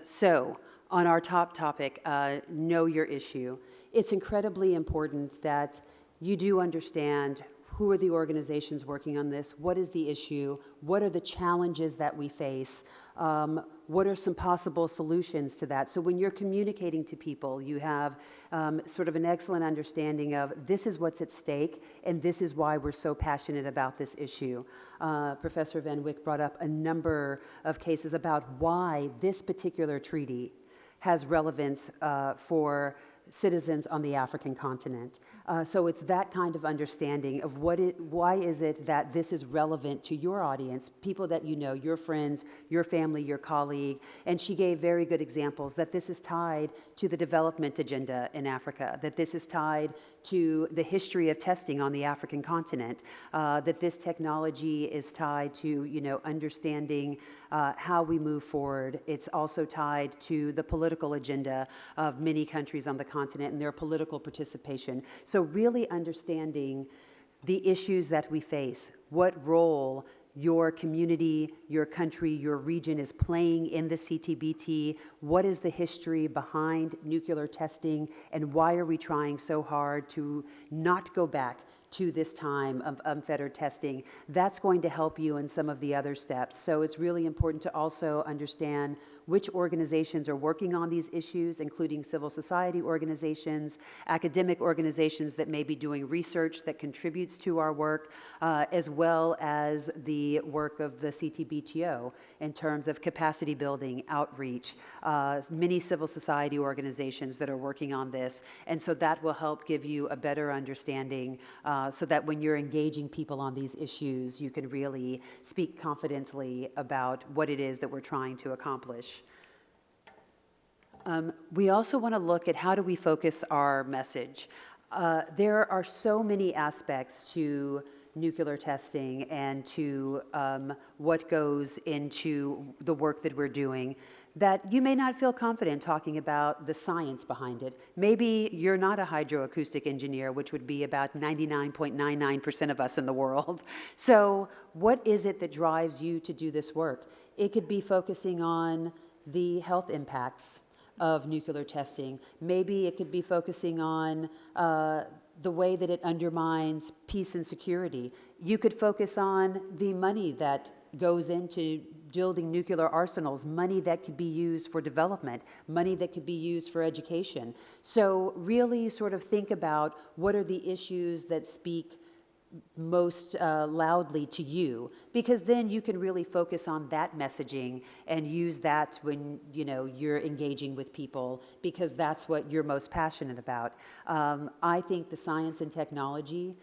So on our top topic, know your issue. It's incredibly important that you do understand who are the organizations working on this, what is the issue, what are the challenges that we face, what are some possible solutions to that. So when you're communicating to people, you have sort of an excellent understanding of this is what's at stake and this is why we're so passionate about this issue. Professor Van Wyck brought up a number of cases about why this particular treaty has relevance for citizens on the African continent. So it's that kind of understanding of why is it that this is relevant to your audience, people that you know, your friends, your family, your colleague. And she gave very good examples that this is tied to the development agenda in Africa, that this is tied to the history of testing on the African continent, that this technology is tied to, understanding how we move forward. It's also tied to the political agenda of many countries on the continent and their political participation. So really understanding the issues that we face, what role your community, your country, your region is playing in the CTBT, what is the history behind nuclear testing, and why are we trying so hard to not go back to this time of unfettered testing. That's going to help you in some of the other steps. So it's really important to also understand which organizations are working on these issues, including civil society organizations, academic organizations that may be doing research that contributes to our work, as well as the work of the CTBTO in terms of capacity building, outreach, many civil society organizations that are working on this. And so that will help give you a better understanding so that when you're engaging people on these issues, you can really speak confidently about what it is that we're trying to accomplish. We also want to look at how do we focus our message. There are so many aspects to nuclear testing and to what goes into the work that we're doing that you may not feel confident talking about the science behind it. Maybe you're not a hydroacoustic engineer, which would be about 99.99% of us in the world. So what is it that drives you to do this work? It could be focusing on the health impacts of nuclear testing. Maybe it could be focusing on the way that it undermines peace and security. You could focus on the money that goes into building nuclear arsenals, money that could be used for development, money that could be used for education. So really sort of think about what are the issues that speak most loudly to you, because then you can really focus on that messaging and use that when you're engaging with people, because that's what you're most passionate about. I think the science and technology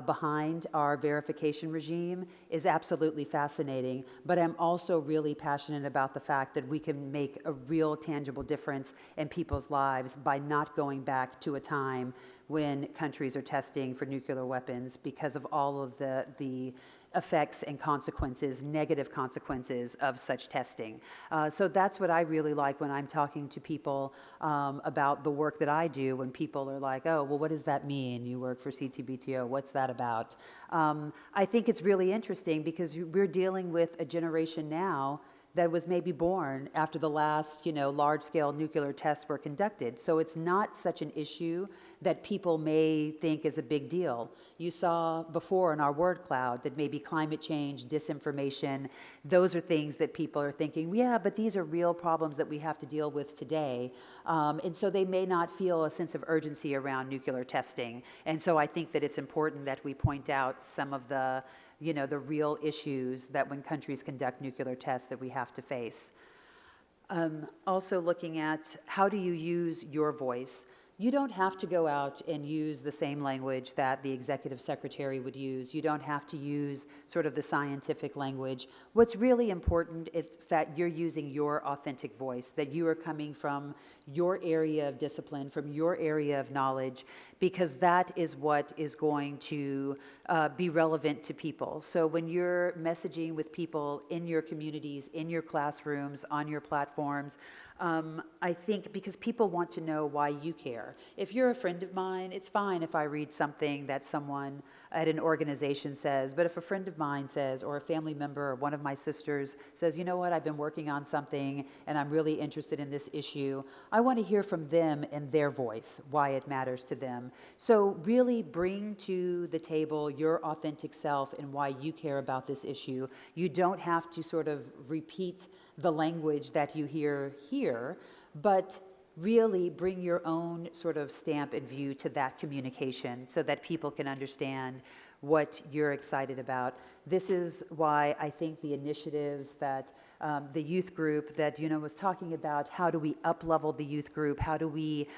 behind our verification regime is absolutely fascinating, but I'm also really passionate about the fact that we can make a real tangible difference in people's lives by not going back to a time when countries are testing for nuclear weapons because of all of the effects and consequences, negative consequences of such testing. So that's what I really like when I'm talking to people about the work that I do, when people are like, oh, well, what does that mean? You work for CTBTO, what's that about? I think it's really interesting because we're dealing with a generation now that was maybe born after the last, large-scale nuclear tests were conducted. So it's not such an issue that people may think is a big deal. You saw before in our word cloud that maybe climate change, disinformation, those are things that people are thinking, yeah, but these are real problems that we have to deal with today. And so they may not feel a sense of urgency around nuclear testing. And so I think that it's important that we point out some of the real issues that when countries conduct nuclear tests that we have to face. Also looking at how do you use your voice. You don't have to go out and use the same language that the executive secretary would use. You don't have to use sort of the scientific language. What's really important is that you're using your authentic voice, that you are coming from your area of discipline, from your area of knowledge, because that is what is going to be relevant to people. So when you're messaging with people in your communities, in your classrooms, on your platforms, I think because people want to know why you care. If you're a friend of mine, it's fine if I read something that someone at an organization says, but if a friend of mine says, or a family member, or one of my sisters says, you know what, I've been working on something and I'm really interested in this issue, I want to hear from them in their voice, why it matters to them. So really bring to the table your authentic self and why you care about this issue. You don't have to sort of repeat the language that you hear here, but really bring your own sort of stamp and view to that communication so that people can understand what you're excited about. This is why I think the initiatives that the youth group that Yunhwa was talking about, how do we up-level the youth group? How do we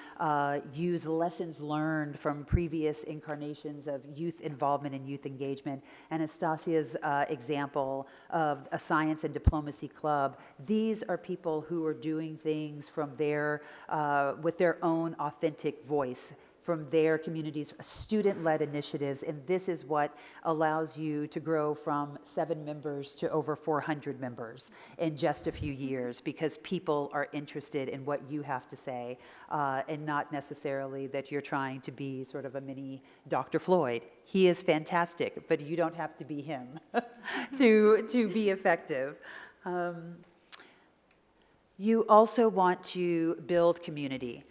use lessons learned from previous incarnations of youth involvement and youth engagement? Anastasia's example of a science and diplomacy club. These are people who are doing things from with their own authentic voice, from their communities, student-led initiatives, and this is what allows you to grow from 7 members to over 400 members in just a few years, because people are interested in what you have to say, and not necessarily that you're trying to be sort of a mini Dr. Floyd. He is fantastic, but you don't have to be him to be effective. You also want to build community.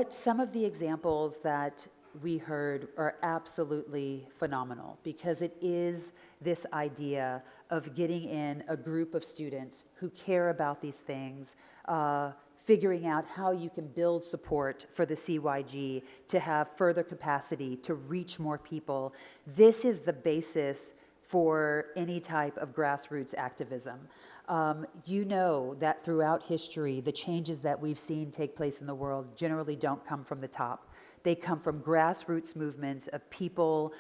Some of the examples that we heard are absolutely phenomenal, because it is this idea of getting in a group of students who care about these things, figuring out how you can build support for the CYG to have further capacity to reach more people. This is the basis for any type of grassroots activism. You know that throughout history, the changes that we've seen take place in the world generally don't come from the top. They come from grassroots movements of people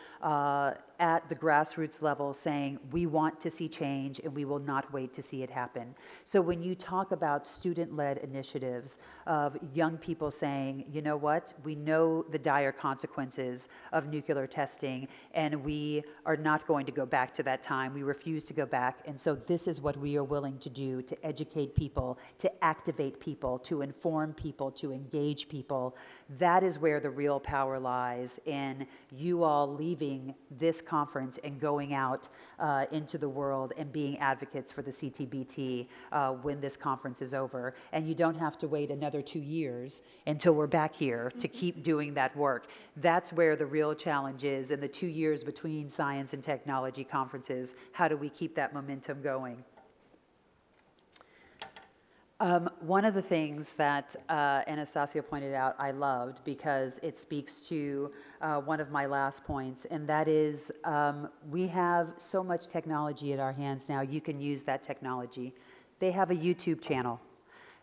at the grassroots level saying, we want to see change and we will not wait to see it happen. So when you talk about student-led initiatives of young people saying, you know what, we know the dire consequences of nuclear testing and we are not going to go back to that time. We refuse to go back. And so this is what we are willing to do to educate people, to activate people, to inform people, to engage people. That is where the real power lies in you all leaving this conference and going out into the world and being advocates for the CTBT when this conference is over. And you don't have to wait another 2 years until we're back here to keep doing that work. That's where the real challenge is in the 2 years between science and technology conferences. How do we keep that momentum going? One of the things that Anastasiia pointed out I loved, because it speaks to one of my last points, and that is we have so much technology at our hands now. You can use that technology. They have a YouTube channel.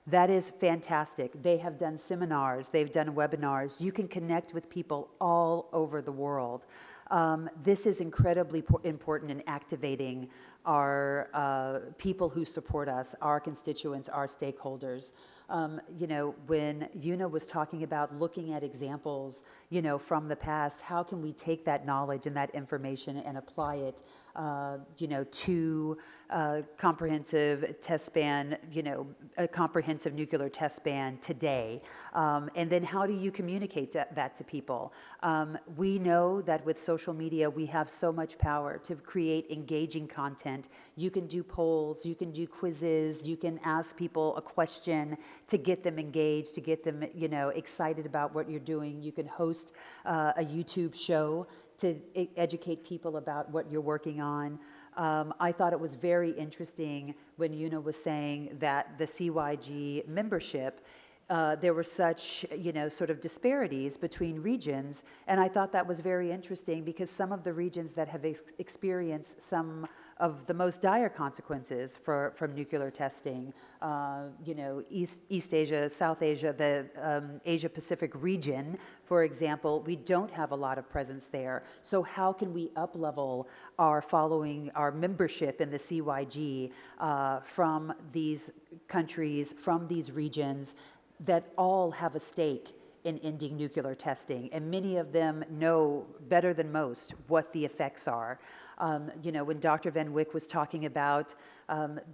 That is fantastic. They have done seminars, they've done webinars. You can connect with people all over the world. This is incredibly important in activating our people who support us, our constituents, our stakeholders. You know, when Yunhwa was talking about looking at examples, you know, from the past, how can we take that knowledge and that information and apply it, you know, to comprehensive test ban, you know, a comprehensive nuclear test ban today? And then how do you communicate that to people? We know that with social media, we have so much power to create engaging content. You can do polls, you can do quizzes, you can ask people a question to get them engaged, to get them, you know, excited about what you're doing. You can host a YouTube show to educate people about what you're working on. I thought it was very interesting when Yunhwa was saying that the CYG membership, there were such, you know, sort of disparities between regions, and I thought that was very interesting because some of the regions that have experienced some of the most dire consequences from nuclear testing, you know, East Asia, South Asia, the Asia-Pacific region, for example, we don't have a lot of presence there. So how can we up-level our membership in the CYG from these countries, from these regions that all have a stake in ending nuclear testing, and many of them know better than most what the effects are. You know, when Dr. Van Wyk was talking about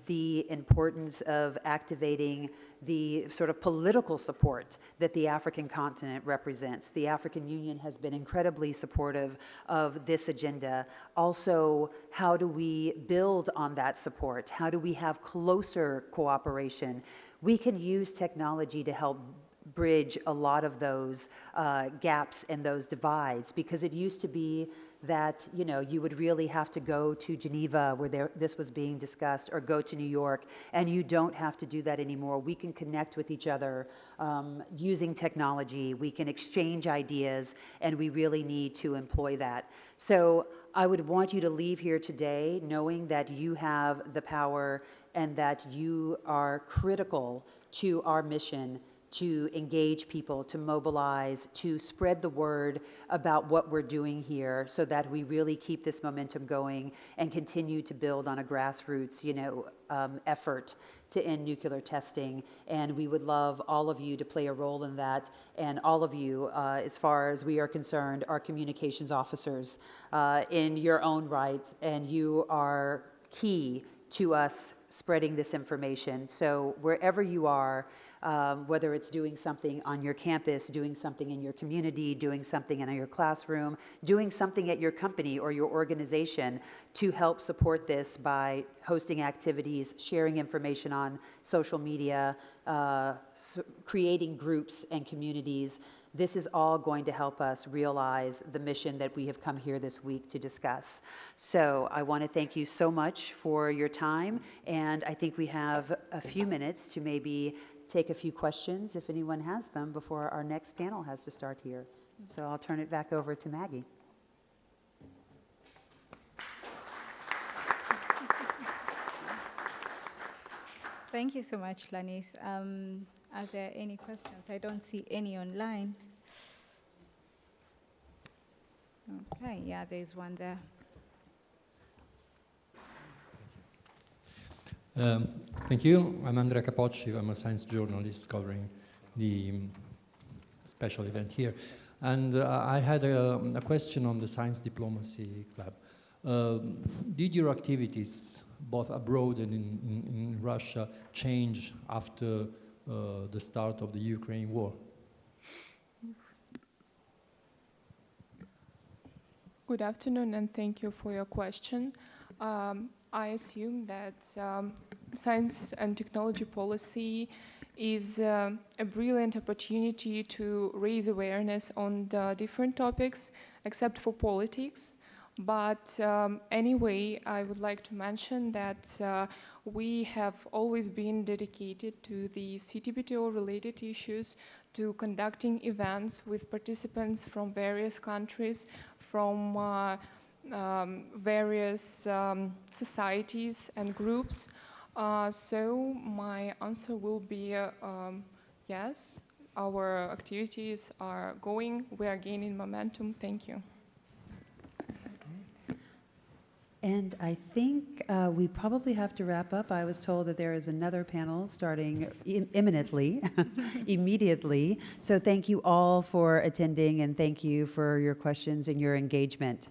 the importance of activating the sort of political support that the African continent represents, the African Union has been incredibly supportive of this agenda. Also, how do we build on that support? How do we have closer cooperation? We can use technology to help bridge a lot of those gaps and those divides, because it used to be that, you know, you would really have to go to Geneva where this was being discussed, or go to New York, and you don't have to do that anymore. We can connect with each other using technology. We can exchange ideas, and we really need to employ that. So I would want you to leave here today knowing that you have the power and that you are critical to our mission to engage people, to mobilize, to spread the word about what we're doing here so that we really keep this momentum going and continue to build on a grassroots, you know, effort to end nuclear testing. And we would love all of you to play a role in that. And all of you, as far as we are concerned, are communications officers in your own right, and you are key to us spreading this information. So wherever you are, whether it's doing something on your campus, doing something in your community, doing something in your classroom, doing something at your company or your organization, to help support this by hosting activities, sharing information on social media, creating groups and communities. This is all going to help us realize the mission that we have come here this week to discuss. So I want to thank you so much for your time, and I think we have a few minutes to maybe take a few questions if anyone has them before our next panel has to start here. So I'll turn it back over to Maggie. Thank you so much, Neice. Are there any questions? I don't see any online. Okay, yeah, there's one there. Thank you. I'm Andrea Capocci. I'm a science journalist covering the special event here. And I had a question on the Science Diplomacy Club. Did your activities, both abroad and in Russia, change after the start of the Ukraine war? Good afternoon, and thank you for your question. I assume that science and technology policy is a brilliant opportunity to raise awareness on the different topics, except for politics. But anyway, I would like to mention that we have always been dedicated to the CTBTO related issues, to conducting events with participants from various countries, from various societies and groups. So my answer will be yes. Our activities are going. We are gaining momentum. Thank you. And I think we probably have to wrap up. I was told that there is another panel starting imminently, immediately. So thank you all for attending, and thank you for your questions and your engagement.